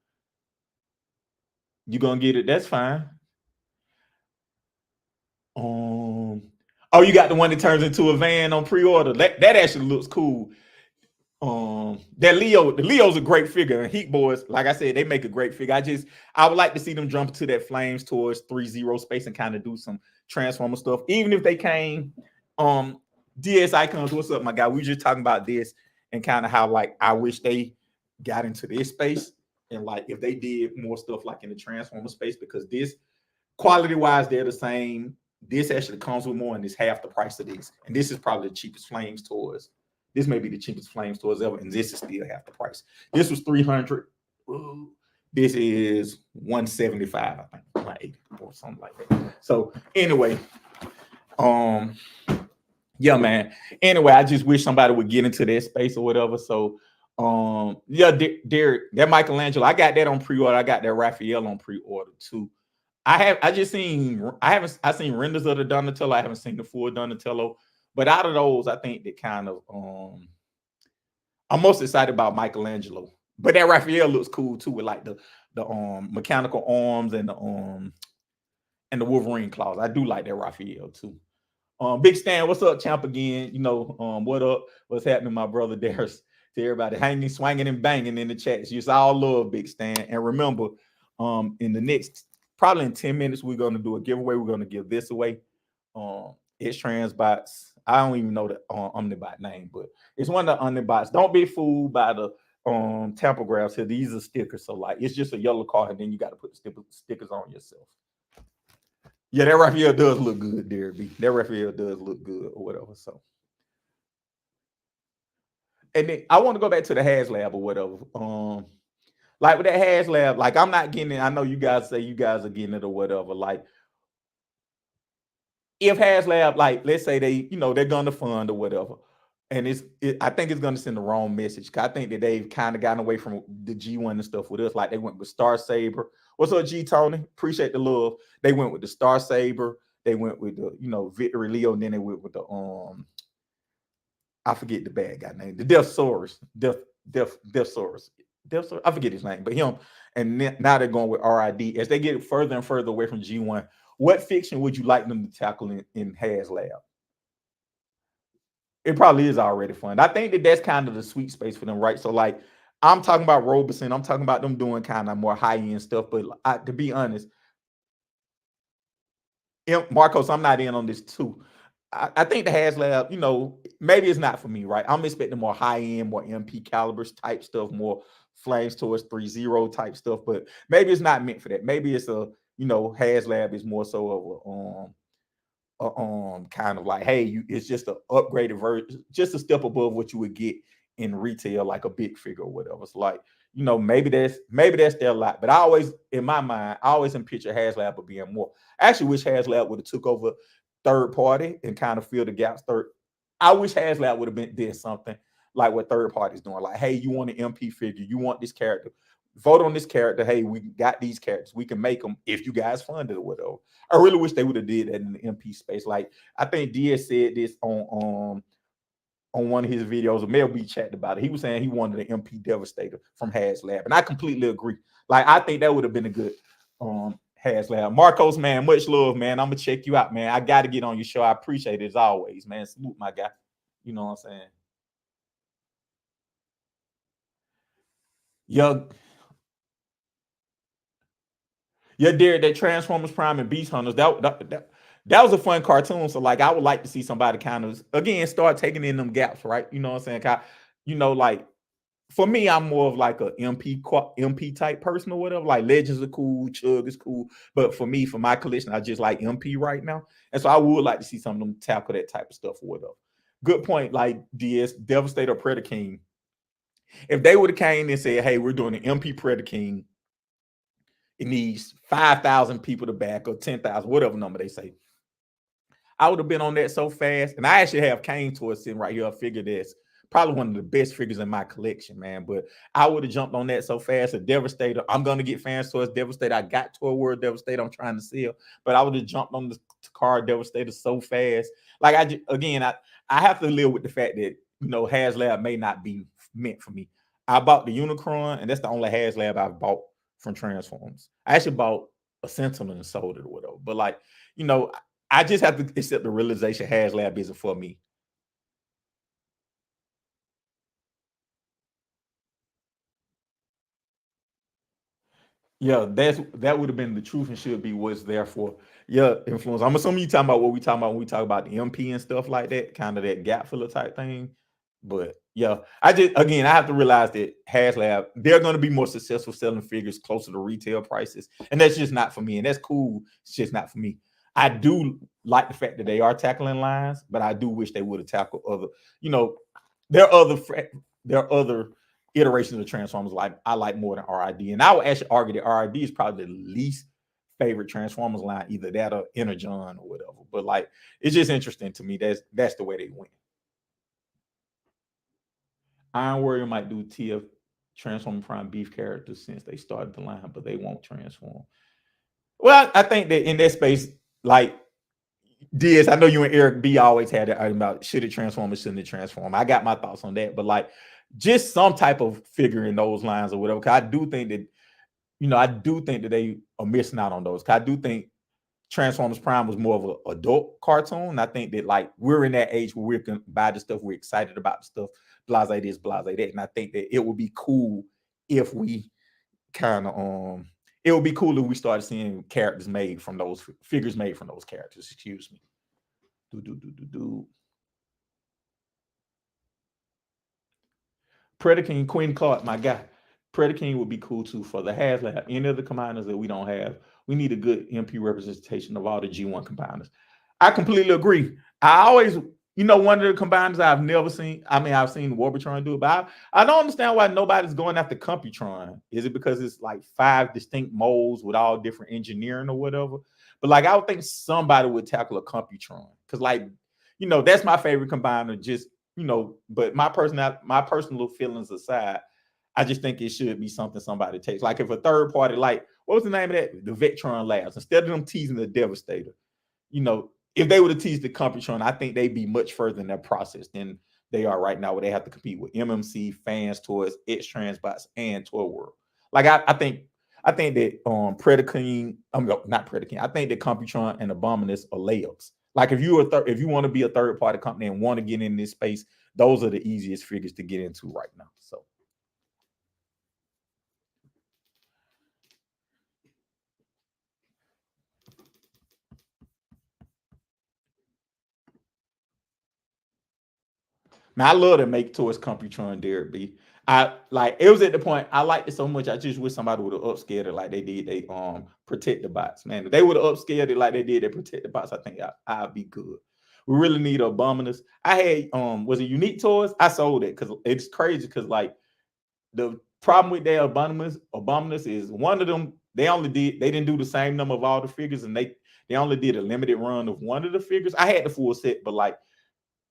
You're gonna get it. That's fine. Oh, you got the one that turns into a van on pre-order. That actually looks cool. The Leo's a great figure, and Heat Boys, like I said, they make a great figure. I would like to see them jump to that Flames towards 3-0 space and kind of do some Transformer stuff. Even if they came, DS Icons, what's up, my guy? We were just talking about this and kind of how, like, I wish they got into this space, and like if they did more stuff like in the Transformer space, because this, quality wise, they're the same. This actually comes with more, and it's half the price of this. And this is probably the cheapest Flames toys. This may be the cheapest Flames toys ever, and this is still half the price. This was $300. This is $175, I think, like, or something like that. So anyway, yeah, man. Anyway, I just wish somebody would get into that space or whatever. So, yeah, Derek, that Michelangelo, I got that on pre-order. I got that Raphael on pre-order too. I've seen renders of the Donatello. I haven't seen the full Donatello. But out of those, I think that kind of I'm most excited about Michelangelo. But that Raphael looks cool too, with like the mechanical arms and the Wolverine claws. I do like that Raphael too. Big Stan, what's up, champ? Again, you know, what up? What's happening, my brother? There's to everybody hanging, swinging, and banging in the chats. You all love Big Stan. And remember, in the next probably in 10 minutes, we're gonna do a giveaway. We're gonna give this away. It's Transbots. I don't even know the Omnibot name, but it's one of the Omnibots. Don't be fooled by the tampograms here. These are stickers, so like it's just a yellow card, and then you got to put the stickers on yourself. Yeah, that Raphael does look good, Derek B. That Raphael does look good, or whatever. So, and then I want to go back to the HasLab or whatever. Like with that HasLab, like I'm not getting it. I know you guys say you guys are getting it or whatever. Like, if HasLab, like, let's say they, you know, they're gonna fund or whatever, and I think it's gonna send the wrong message. Cause I think that they've kind of gotten away from the G1 and stuff with us. Like they went with Star Saber. What's up, G Tony? Appreciate the love. They went with the Star Saber. They went with the, you know, Victory Leo. And then they went with the I forget the bad guy name, the Deathsaurus, Deathsaurus. I forget his name, but him. And now they're going with RID. As they get further and further away from G1, what fiction would you like them to tackle in HasLab? It probably is already fun. I think that that's kind of the sweet space for them, right? So, like, I'm talking about Robeson. I'm talking about them doing kind of more high end stuff. But to be honest, Marcos, I'm not in on this too. I think the HasLab, maybe it's not for me, right? I'm expecting more high end, more MP calibers type stuff, more Flames Towards 3.0 type stuff, but maybe it's not meant for that. Maybe it's HasLab is more so of kind of like, hey, it's just an upgraded version, just a step above what you would get in retail, like a big figure or whatever. So like, maybe that's their lot. But in my mind, I always picture HasLab of being more. I actually wish HasLab would have took over third party and kind of fill the gaps. I wish HasLab would have did something like what third party's doing. Like, hey, you want an MP figure, you want this character, vote on this character. Hey, we got these characters, we can make them if you guys fund it or whatever. I really wish they would have did that in the MP space. Like, I think Diaz said this on one of his videos, Mel B chatted about it. He was saying he wanted an MP Devastator from HasLab, and I completely agree. Like, I think that would have been a good HasLab. Marcos, man, much love, man. I'm gonna check you out, man. I got to get on your show. I appreciate it as always, man. Salute, my guy. You know what I'm saying? Yeah, Derek, that Transformers Prime and Beast Hunters, that was a fun cartoon. So, like, I would like to see somebody kind of, again, start taking in them gaps, right? You know what I'm saying? Like, for me, I'm more of like a MP type person or whatever. Like, Legends are cool, Chug is cool. But for me, for my collection, I just like MP right now. And so I would like to see some of them tackle that type of stuff or whatever. Good point, like DS, Devastator, Predator King. If they would have came and said, hey, we're doing an MP Predator King, it needs 5,000 people to back or 10,000, whatever number they say, I would have been on that so fast. And I actually have Kane Toys sitting right here, a figure that's probably one of the best figures in my collection, man. But I would have jumped on that so fast. A Devastator, I'm going to get Fans Toys Devastator. I got Toy World Devastator I'm trying to sell, but I would have jumped on the card Devastator so fast. Like, I have to live with the fact that, HasLab may not be meant for me. I bought the Unicron, and that's the only HasLab I've bought from Transformers. I actually bought a Sentinel and sold it or whatever. But, like, I just have to accept the realization HasLab isn't for me. Yeah, that would have been the truth and should be what's there for. Yeah, influence. I'm assuming you talking about what we talking about when we talk about the MP and stuff like that, kind of that gap filler type thing. But yeah, I have to realize that HasLab, they're going to be more successful selling figures closer to retail prices, and that's just not for me. And that's cool. It's just not for me. I do like the fact that they are tackling lines, but I do wish they would have tackled other. There are other iterations of Transformers I like more than RID, and I would actually argue that RID is probably the least favorite Transformers line, either that or Energon or whatever. But like, it's just interesting to me. That's the way they went. Iron Warrior might do TF Transformer Prime beef characters since they started the line, but they won't transform. Well, I think that in that space, like Diaz, I know you and Eric B always had it about should it transform or shouldn't it transform. I got my thoughts on that, but like just some type of figure in those lines or whatever. Cause I do think that they are missing out on those. Cause I do think Transformers Prime was more of an adult cartoon. I think that like we're in that age where we can buy the stuff, we're excited about the stuff, blase this, blase that. And I think that it would be cool if we kind of it would be cool if we started seeing characters made from those figures made from those characters. Excuse me. Predator King, Queen Clark, my guy. Predator King would be cool too for the HasLab. Any of the combiners that we don't have, we need a good MP representation of all the G1 combiners. I completely agree. I always, one of the combiners I've never seen. I mean, I've seen Warbitron do it, but I don't understand why nobody's going after Computron. Is it because it's like 5 distinct molds with all different engineering or whatever? But like, I would think somebody would tackle a Computron because, like, that's my favorite combiner. Just but my personal feelings aside, I just think it should be something somebody takes. Like if a third party, like what was the name of that? The Vectron Labs. Instead of them teasing the Devastator, if they would have teased the Computron, I think they'd be much further in their process than they are right now, where they have to compete with MMC, Fans Toys, X Transbots, and Toy World. Like I think that Predaking, not Predaking. I think that Computron and Abominus are layups. Like if you want to be a third party company and want to get in this space, those are the easiest figures to get into right now. So man, I love to make toys Computron Derek B. I like it was at the point I liked it so much. I just wish somebody would have upscaled it like they did. They protect the bots, man. If they would have upscaled it like they did, they protect the bots. I think I'd be good. We really need Abominus. I had was it Unique Toys? I sold it because it's crazy because like the problem with their Abominus is one of them. They didn't do the same number of all the figures, and they only did a limited run of one of the figures. I had the full set, but like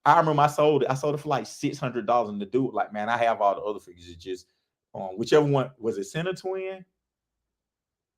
I remember I sold it for like $600, and the dude like, man, I have all the other figures. It's just whichever one was it, Center Twin.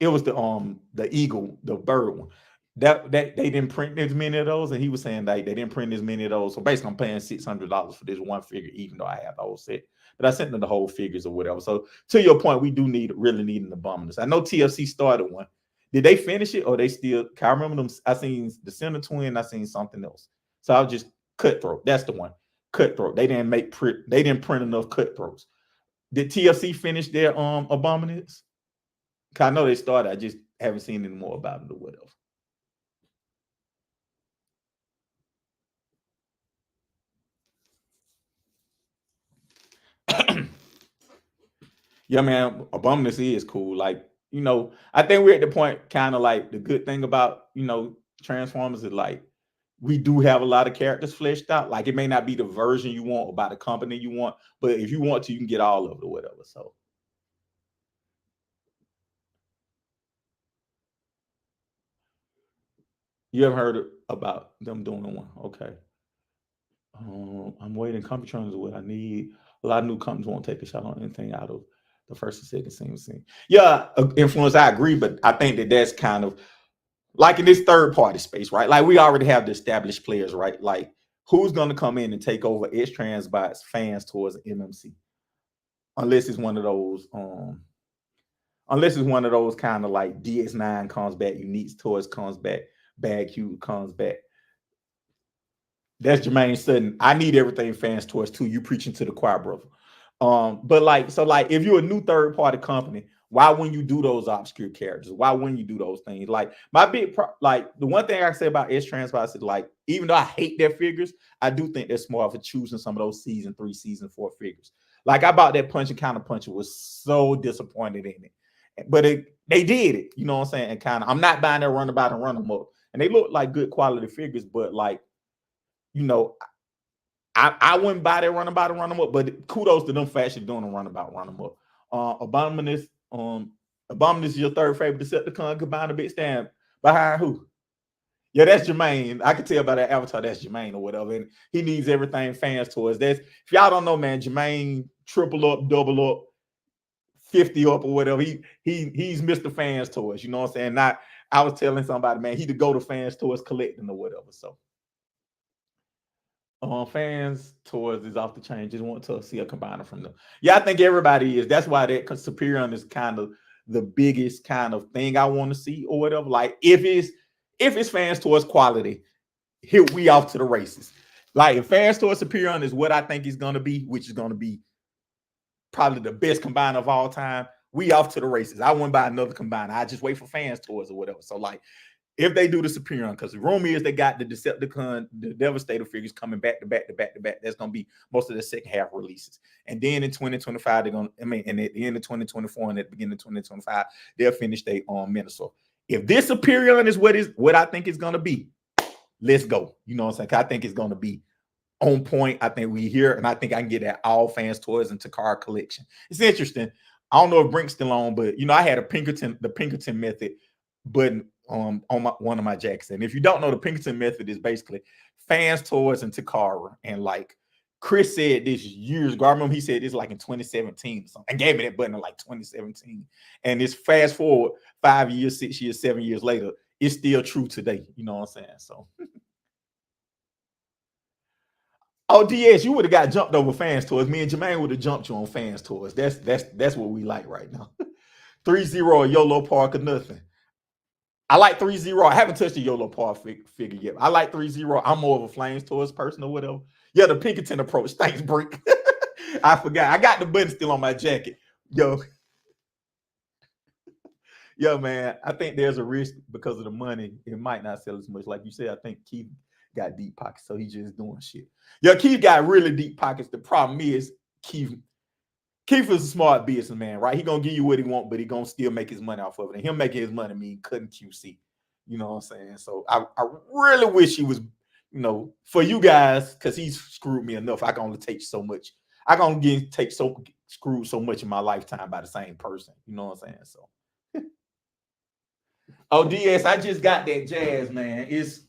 It was the eagle, the bird one. That they didn't print as many of those, and he was saying like they didn't print as many of those. So basically, I'm paying $600 for this one figure, even though I have the whole set. But I sent them the whole figures or whatever. So to your point, we do really need an Abominus. I know TFC started one. Did they finish it or they still? Can I remember them? I seen the Center Twin. I seen something else. So I was just Cutthroat. That's the one. Cutthroat. They didn't print enough Cutthroats. Did TFC finish their Abominus? I know they started. I just haven't seen any more about it or whatever. Yeah, man, Abominus is cool. Like, I think we're at the point kind of like the good thing about, Transformers is like we do have a lot of characters fleshed out. Like it may not be the version you want or by the company you want, but if you want to, you can get all of it or whatever. So you ever heard about them doing one? Okay. I'm waiting. Computron is what I need. A lot of new companies won't take a shot on anything out of the first and second scene. Yeah, influence. I agree, but I think that's kind of like in this third party space, right? Like we already have the established players, right? Like who's going to come in and take over X Transbots, Fans Towards MMC, unless it's one of those. Unless it's one of those kind of like DX9 comes back, Unique Toys comes back, Bad Cube comes back. That's Jermaine Sutton. I need everything Fans Toys too. You preaching to the choir, brother. But like, so like, if you're a new third party company, why wouldn't you do those obscure characters? Why wouldn't you do those things? Like my like the one thing I say about S Transbots is like, even though I hate their figures, I do think they're smart for choosing some of those season 3, season 4 figures. Like I bought that Punch and Counter Puncher, was so disappointed in it, but they did it. You know what I'm saying? And kind of, I'm not buying their runabout and run them up, and they look like good quality figures, but like, I wouldn't buy that runabout and run them up, but kudos to them for actually doing a runabout, run them up. Abominus, Abominus is your third favorite Decepticon combined a big stand behind who? Yeah, that's Jermaine. I can tell by that avatar that's Jermaine or whatever. And he needs everything Fans Toys. That's if y'all don't know, man, Jermaine triple up, double up, 50 up or whatever. He's Mr. Fans Toys. You know what I'm saying? Not I was telling somebody, man, he to go to Fans Toys collecting or whatever. So Fans Toys is off the chain. Just want to see a combiner from them. Yeah, I think everybody is. That's why that Superior is kind of the biggest kind of thing I want to see or whatever. Like if it's Fans Toys quality, here we off to the races. Like if Fans Toys Superior is what I think he's gonna be, which is gonna be probably the best combiner of all time, we off to the races. I wouldn't buy another combiner. I just wait for Fans Toys or whatever. So like if they do the Superior, because the rumor is they got the Decepticon, the Devastator figures coming back to back to back to back. That's going to be most of the second half releases. And then in 2025, they're going to, and at the end of 2024 and at the beginning of 2025, they'll finish their Minnesota. If this Superior is what I think it's going to be, let's go. You know what I'm saying? I think it's going to be on point. I think we here, and I think I can get that all Fans Toys and Takara collection. It's interesting. I don't know if Brink's still on, but I had the Pinkerton method button on one of my jackets. And if you don't know, the Pinkerton method is basically Fans Toys and Takara. And like Chris said this years ago, I remember he said this like in 2017 or something, and gave me that button in like 2017. And it's fast forward 5 years, 6 years, 7 years later, it's still true today. You know what I'm saying? So Oh, DS, you would have got jumped over fans tours. Me and Jermaine would have jumped you on fans tours. That's what we like right now. 3-0 YOLO Park or nothing. I like 3-0. I haven't touched the YOLO Park figure yet. I like 3-0. I'm more of a Flames tours person or whatever. Yeah, the Pinkerton approach. Thanks, Brick. I forgot. I got the button still on my jacket. Yo, man, I think there's a risk because of the money. It might not sell as much. Like you said, I think Keith got deep pockets, so he's just doing shit. Yeah, Keith got really deep pockets. The problem is Keith is a smart businessman, right? He gonna give you what he want, but he gonna still make his money off of it. And him making his money mean cutting QC. You know what I'm saying? So I really wish he was, for you guys, because he's screwed me enough. I can only take so much. I can only screwed so much in my lifetime by the same person. You know what I'm saying? So oh, DS, I just got that Jazz, man. It's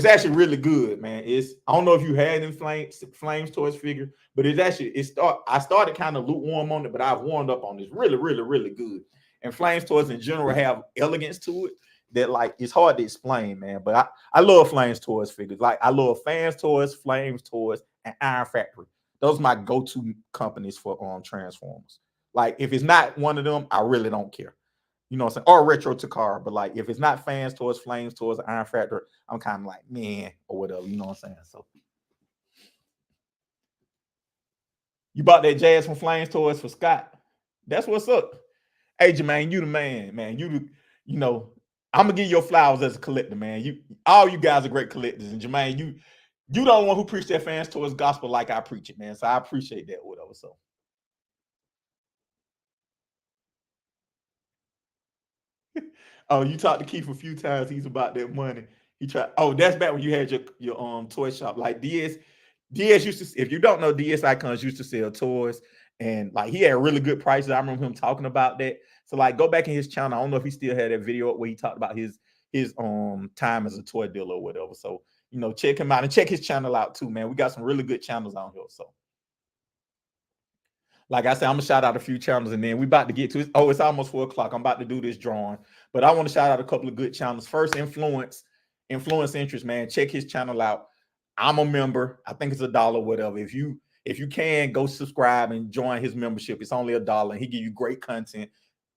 actually really good, man. I don't know if you had in Flames Toys figure, but I started kind of lukewarm on it, but I've warmed up on this. Really, really, really good. And Flames Toys in general have elegance to it that like it's hard to explain, man. But I love Flames Toys figures. Like I love Fans Toys, Flames Toys, and Iron Factory. Those are my go-to companies for Transformers. Like if it's not one of them, I really don't care. You know what I'm saying? Or Retro Takara. But like if it's not Fans Toys, Flames Toys, Iron Factor, I'm kind of like, man, or whatever. You know what I'm saying? So you bought that Jazz from Flames Toys for Scott. That's what's up. Hey, Jermaine, you the man, man. I'm gonna give you your flowers as a collector, man. All you guys are great collectors. And Jermaine, you the one who preached that Fans Toys gospel like I preach it, man. So I appreciate that, whatever. So oh, you talked to Keith a few times. He's about that money. He tried. Oh, that's back when you had your toy shop. Like DS used to. If you don't know, DS Icons used to sell toys, and like he had really good prices. I remember him talking about that. So like, go back in his channel. I don't know if he still had that video where he talked about his time as a toy dealer or whatever. So check him out and check his channel out too, man. We got some really good channels on here. So. Like I said, I'm gonna shout out a few channels, and then we about to get to it. Oh, it's almost 4:00. I'm about to do this drawing, but I want to shout out a couple of good channels. First, Influence Interest, man. Check his channel out. I'm a member. I think it's $1, whatever. If you can go subscribe and join his membership, it's only $1, and he give you great content.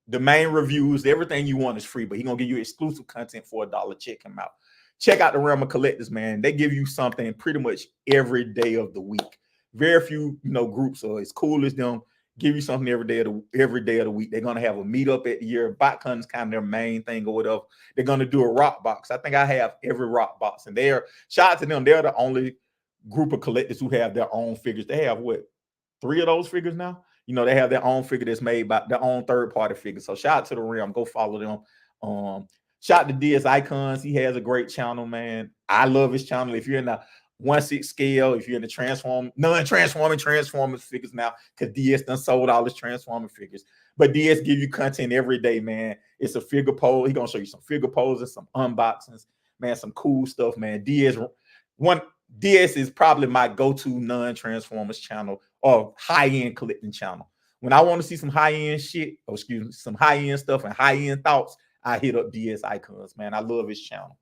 The main reviews, everything you want is free, but he's gonna give you exclusive content for $1. Check him out. Check out the Realm of Collectors, man. They give you something pretty much every day of the week. Very few, groups are as cool as them. Give you something every day of the week. They're gonna have a meetup at the year. BotCon is kind of their main thing or whatever. They're gonna do a rock box. I think I have every rock box, and shout out to them. They're the only group of collectors who have their own figures. They have 3 of those figures now. They have their own figure that's made by their own third-party figure. So shout out to the Realm. Go follow them. Shout out to DS Icons. He has a great channel, man. I love his channel. If you're in the 1/6 scale, if you're in the non-transforming Transformers figures now, because DS done sold all his Transforming figures. But DS give you content every day, man. It's a figure poll. He's gonna show you some figure poses, some unboxings, man, some cool stuff, man. DS is probably my go-to non-Transformers channel or high-end collecting channel. When I want to see some high-end shit, some high-end stuff and high-end thoughts, I hit up DS Icons, man. I love his channel.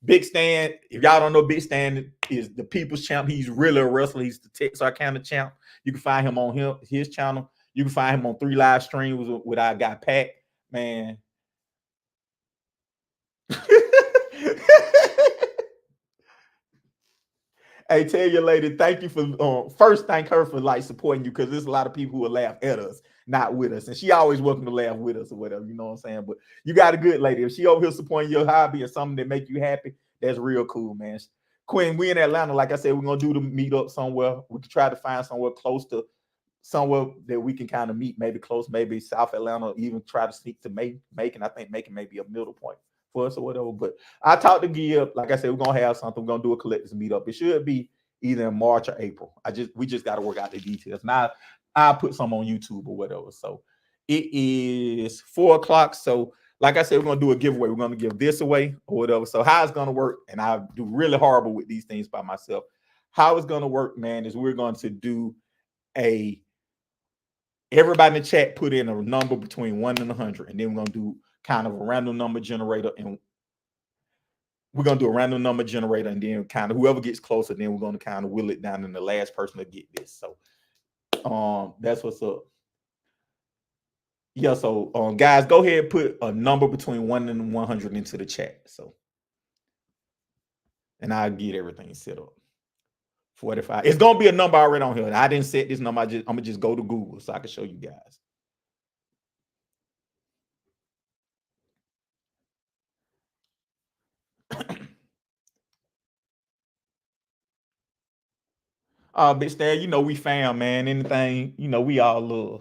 Big Stan, if y'all don't know, Big Stan is the people's champ. He's really a wrestler. He's the Texarkana champ. You can find him on his channel. You can find him on 3 live streams with our guy Pat, man. Hey, tell your lady, thank you for first thank her for like supporting you, because there's a lot of people who will laugh at us, not with us. And she always welcome to laugh with us or whatever, you know what I'm saying? But you got a good lady. If she over here supporting your hobby or something that make you happy, that's real cool, man. Quinn, we in Atlanta, like I said, we're gonna do the meetup somewhere. We can try to find somewhere close to somewhere that we can kind of meet, maybe close, maybe South Atlanta, or even try to sneak to Macon. I think Macon may be a middle point for us or whatever. But I talked to Gia. Like I said, we're gonna have something. We're gonna do a collectors meetup. It should be either in March or April. We just got to work out the details. Now I'll put some on YouTube or whatever. So it is 4:00. So like I said, we're gonna do a giveaway. We're gonna give this away or whatever. So how it's gonna work, and I do really horrible with these things by myself. How it's gonna work, man, is we're going to do everybody in the chat put in a number between 1 and 100, and then we're gonna do kind of a random number generator, and we're gonna do a random number generator, and then kind of whoever gets closer, then we're gonna kind of will it down, and the last person to get this. So that's what's up. Yeah, so guys, go ahead and put a number between 1 and 100 into the chat. So, and I'll get everything set up. 45. It's gonna be a number already on here. I didn't set this number. I'm gonna just go to Google so I can show you guys. Bitch, Stan, you know we fam, man. Anything, you know, we all love.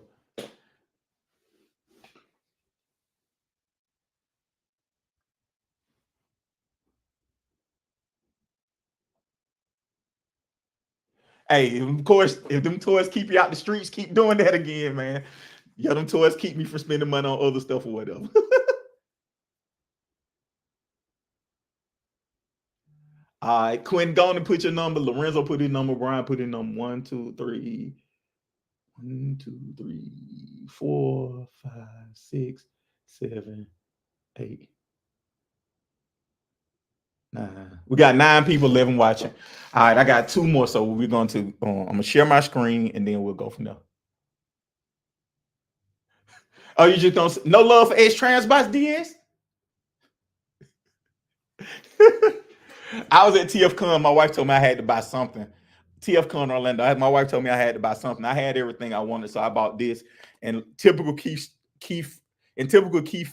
Hey, of course, if them toys keep you out the streets, keep doing that again, man. Yeah, them toys keep me from spending money on other stuff or whatever. All right, Quinn, go on and put your number. Lorenzo put his number. Brian put his number. 1, 2, 3. 1, 2, 3, 4, 5, 6, 7, 8, 9. We got 9 people, 11 watching. All right, I got 2 more, so we're going to. I'm gonna share my screen, and then we'll go from there. Oh, you just don't. No love for H Transbots, DS. I was at TF Con. My wife told me I had to buy something. TF Con Orlando. My wife told me I had to buy something. I had everything I wanted, so I bought this. And typical Keith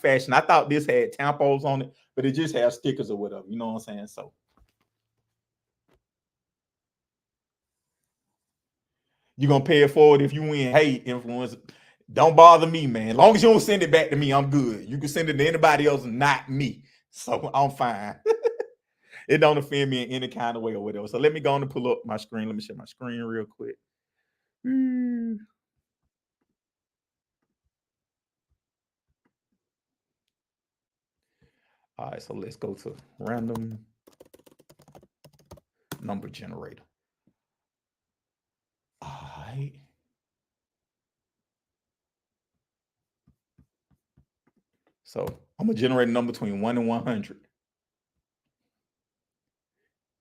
fashion, I thought this had tampons on it, but it just has stickers or whatever. You know what I'm saying? So you're gonna pay it forward if you win. Hey, influencer, don't bother me, man. As long as you don't send it back to me, I'm good. You can send it to anybody else, not me. So I'm fine. It don't offend me in any kind of way or whatever. So let me go on and pull up my screen. Let me share my screen real quick. All right, so let's go to random number generator. All right. So I'm gonna generate a number between 1 and 100.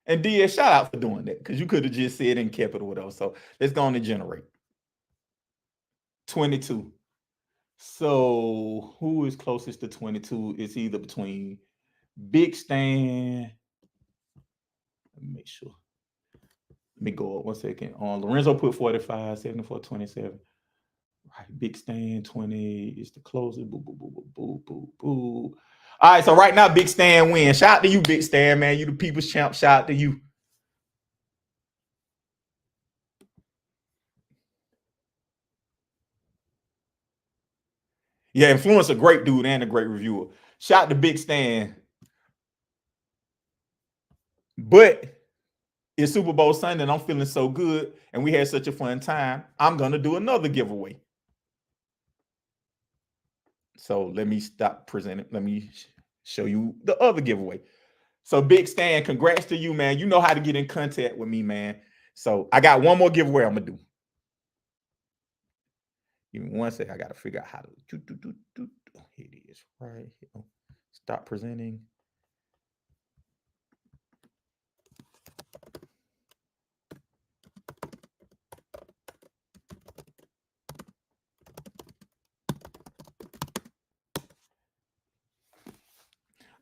And DS, shout out for doing that, because you could have just said and kept it or whatever. So let's go on and generate. 22. So who is closest to 22? It's either between Big Stan. Let me make sure. Let me go up 1 second. Lorenzo put 45, 74, 27. Right, Big Stan 20 is the closest. Boo, boo, boo, boo, boo, boo, boo. All right, so right now, Big Stan wins. Shout out to you, Big Stan, man. You the people's champ. Shout out to you. Yeah, influencer, great dude and a great reviewer. Shout out to Big Stan. But it's Super Bowl Sunday and I'm feeling so good and we had such a fun time. I'm going to do another giveaway. So let me stop presenting. Let me show you the other giveaway. So Big Stan, congrats to you, man. You know how to get in contact with me, man. So I got one more giveaway I'm going to do. Give me 1 second. I got to figure out how to do. Here it is right here. Stop presenting.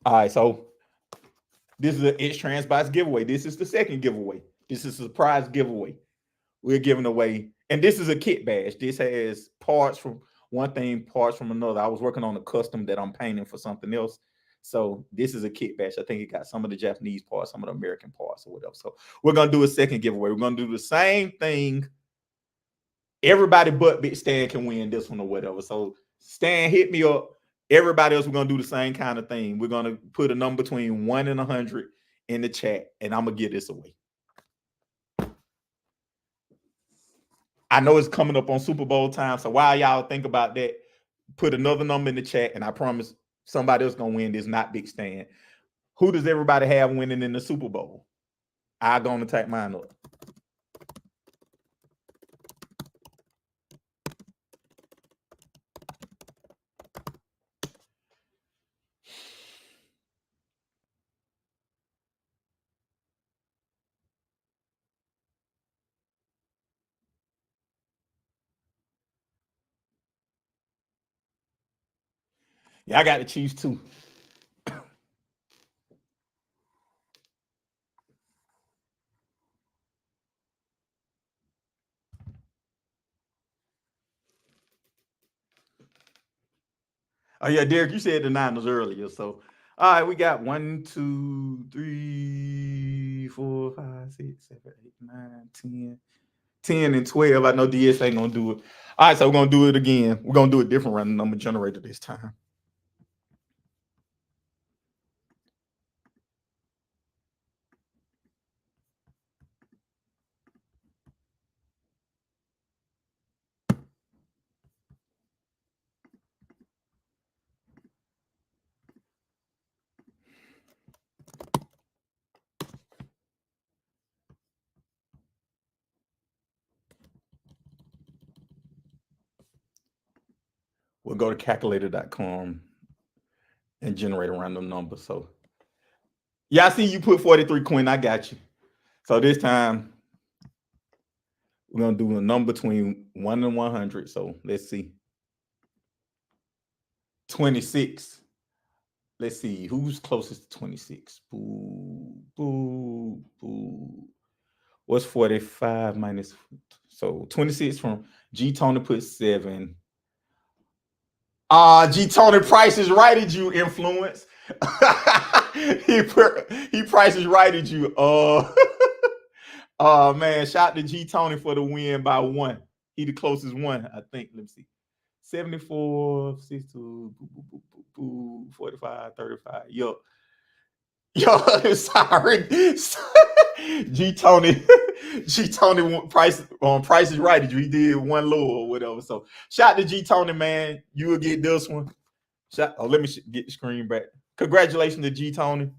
All right, so this is an It's Transbots giveaway. This is the second giveaway. This is a surprise giveaway. We're giving away, and this is a kit badge. This has parts from one thing, parts from another. I was working on a custom that I'm painting for something else. So this is a kit badge. I think it got some of the Japanese parts, some of the American parts or whatever. So we're going to do a second giveaway. We're going to do the same thing. Everybody but Big Stan can win this one or whatever. So Stan, hit me up. Everybody else, we're going to do the same kind of thing. We're going to put a number between 1 and 100 in the chat, and I'm going to give this away. I know it's coming up on Super Bowl time, so while y'all think about that, put another number in the chat, and I promise somebody else going to win this, not Big Stan. Who does everybody have winning in the Super Bowl? I'm going to type mine up. Yeah, I got the Chiefs too. Oh yeah, Derek, you said the Niners earlier. So all right, we got 1, 2, 3, 4, 5, 6, 7, 8, 9, 10. 10 and 12. I know DS ain't gonna do it. All right, so we're gonna do it again. We're gonna do a different random number generator this time. We'll go to calculator.com and generate a random number. So yeah, I see you put 43, Quinn. I got you. So this time we're gonna do a number between 1 and 100. So let's see. 26. Let's see who's closest to 26. Boo, boo, boo. What's 45 minus? So 26 from G Tony put 7. G Tony Price is righted you, influence. he Price is righted you. Oh man, shout to G Tony for the win by 1. He the closest one, I think. Let me see. 74, 62, 45, 35. Yo, sorry. G Tony, G Tony Price Price is right. He did one low or whatever. So shout to G Tony, man. You will get this one. Let me get the screen back. Congratulations to G Tony.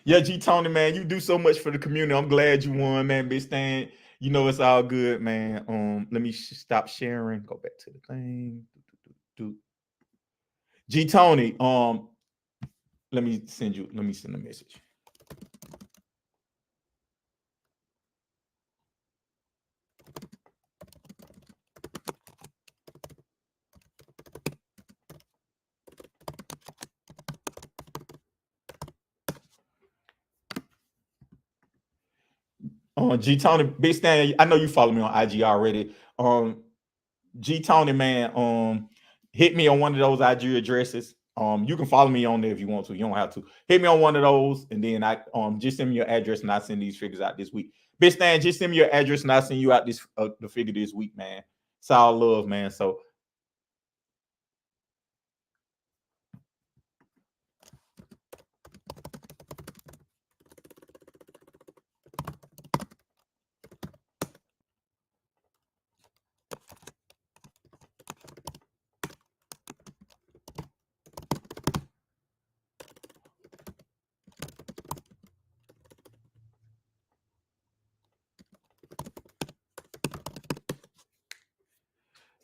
Yeah, G Tony, man, you do so much for the community. I'm glad you won, man. Big Stan, you know it's all good, man. Let me stop sharing. Go back to the thing. G Tony, let me send a message. G Tony, Big Stan, I know you follow me on IG already. G Tony, man, hit me on one of those IG addresses. You can follow me on there if you want to. You don't have to. Hit me on one of those, and then I just send me your address, and I send these figures out this week. Big Stan, just send me your address, and I send you out this the figure this week, man. It's all love, man. So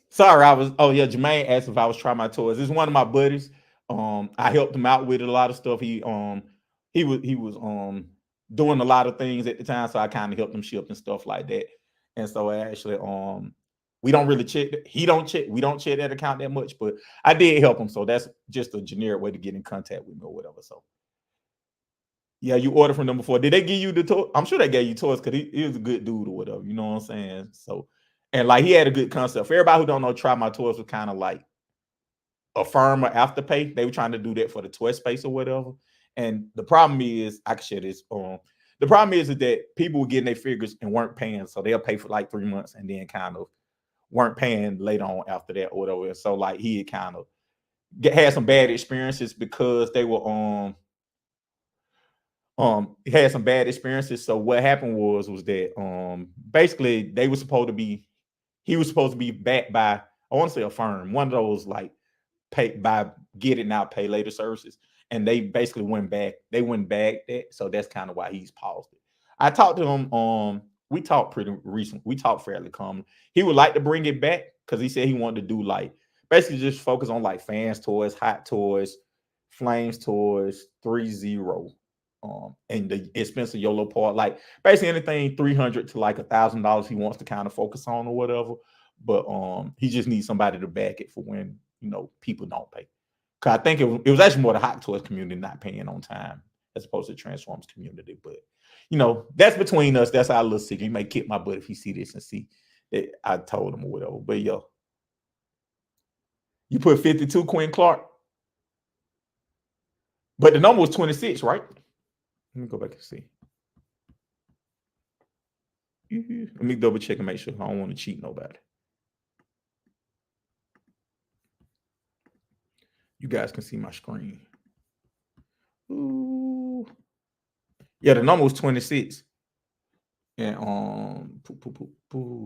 sorry, Jermaine asked if I was trying my toys. This is one of my buddies. I helped him out with a lot of stuff. He was doing a lot of things at the time, so I kind of helped him ship and stuff like that. And so actually, we don't really check. We don't check that account that much, but I did help him. So that's just a generic way to get in contact with me or whatever. So yeah, you ordered from them before. Did they give you the toy? I'm sure they gave you toys because he was a good dude or whatever. You know what I'm saying? So, and like he had a good concept. For everybody who don't know, Try My Toys was kind of like a firm or afterpay. They were trying to do that for the toy space or whatever. And the problem is, I can share this. The problem is that people were getting their figures and weren't paying, so they'll pay for like 3 months and then kind of weren't paying later on after that or whatever. So like he kind of had some bad experiences because they were he had some bad experiences. So what happened was that basically he was supposed to be backed by, I want to say a firm, one of those like pay by get it now, pay later services. And they basically went back that. So that's kind of why he's paused it. I talked to him We talked pretty recent. We talked fairly common. He would like to bring it back because he said he wanted to do like basically just focus on like fans toys, hot toys, flames toys, 3-0. And the expensive YOLO part, like basically anything $300 to like $1,000 he wants to kind of focus on or whatever. But he just needs somebody to back it for when people don't pay. Cause I think it was actually more the hot toys community not paying on time as opposed to the Transformers community. But that's between us. That's our little secret. He may kick my butt if he see this and see that I told him or whatever. But yo, you put 52 Quinn Clark, but the number was 26, right? Let me go back and see. Let me double check and make sure. I don't want to cheat nobody. You guys can see my screen. Ooh. Yeah, the number was 26. And the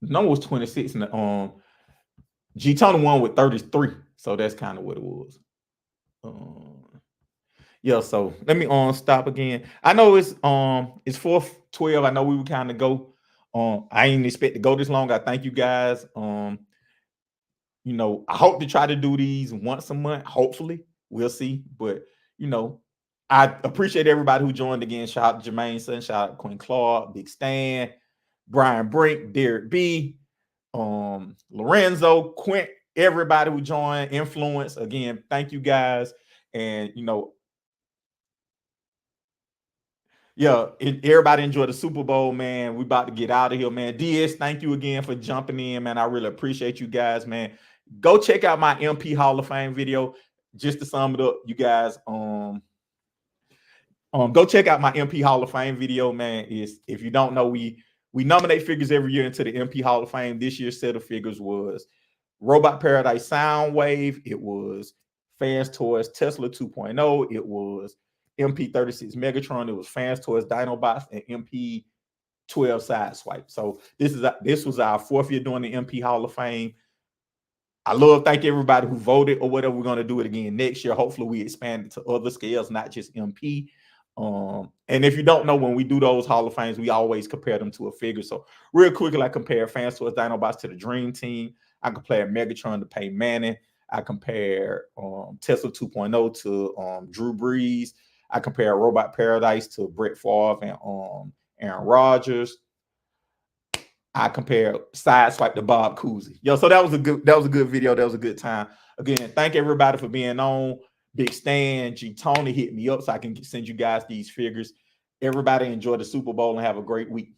number was 26, and the G Tony won with 33. So that's kind of what it was. Yeah, so let me stop again. I know it's 4:12. I know we would kind of go. I didn't expect to go this long. I thank you guys. I hope to try to do these once a month. Hopefully, we'll see. But I appreciate everybody who joined again. Shout out to Jermaine Sutton, shout out to Quinn Clark, Big Stan, Brian Brink, Derek B, Lorenzo, Quint, everybody who joined, Influence. Again, thank you guys. And everybody enjoy the Super Bowl, man. We about to get out of here, man. DS, thank you again for jumping in, man. I really appreciate you guys, man. Go check out my MP Hall of Fame video. Just to sum it up, you guys, go check out my MP Hall of Fame video, man. If you don't know, we nominate figures every year into the MP Hall of Fame. This year's set of figures was Robot Paradise Soundwave. It was Fans Toys Tesla 2.0. It was MP36 Megatron. It was Fans Toys Dinobots and MP12 Sideswipe. So this was our 4th year doing the MP Hall of Fame. I thank everybody who voted or whatever. We're going to do it again next year. Hopefully we expand it to other scales, not just MP. And if you don't know, when we do those Hall of Fames, we always compare them to a figure. So real quickly, I compare Fans Toys Dinobots to the Dream Team. I compare Megatron to Peyton Manning. I compare Tesla 2.0 to Drew Brees. I compare Robot Paradise to Brett Favre and Aaron Rodgers. I compare Sideswipe to Bob Cousy. So that was a good video. That was a good time. Again, thank everybody for being on. Big Stan, G Tony hit me up so I can send you guys these figures. Everybody enjoy the Super Bowl and have a great week.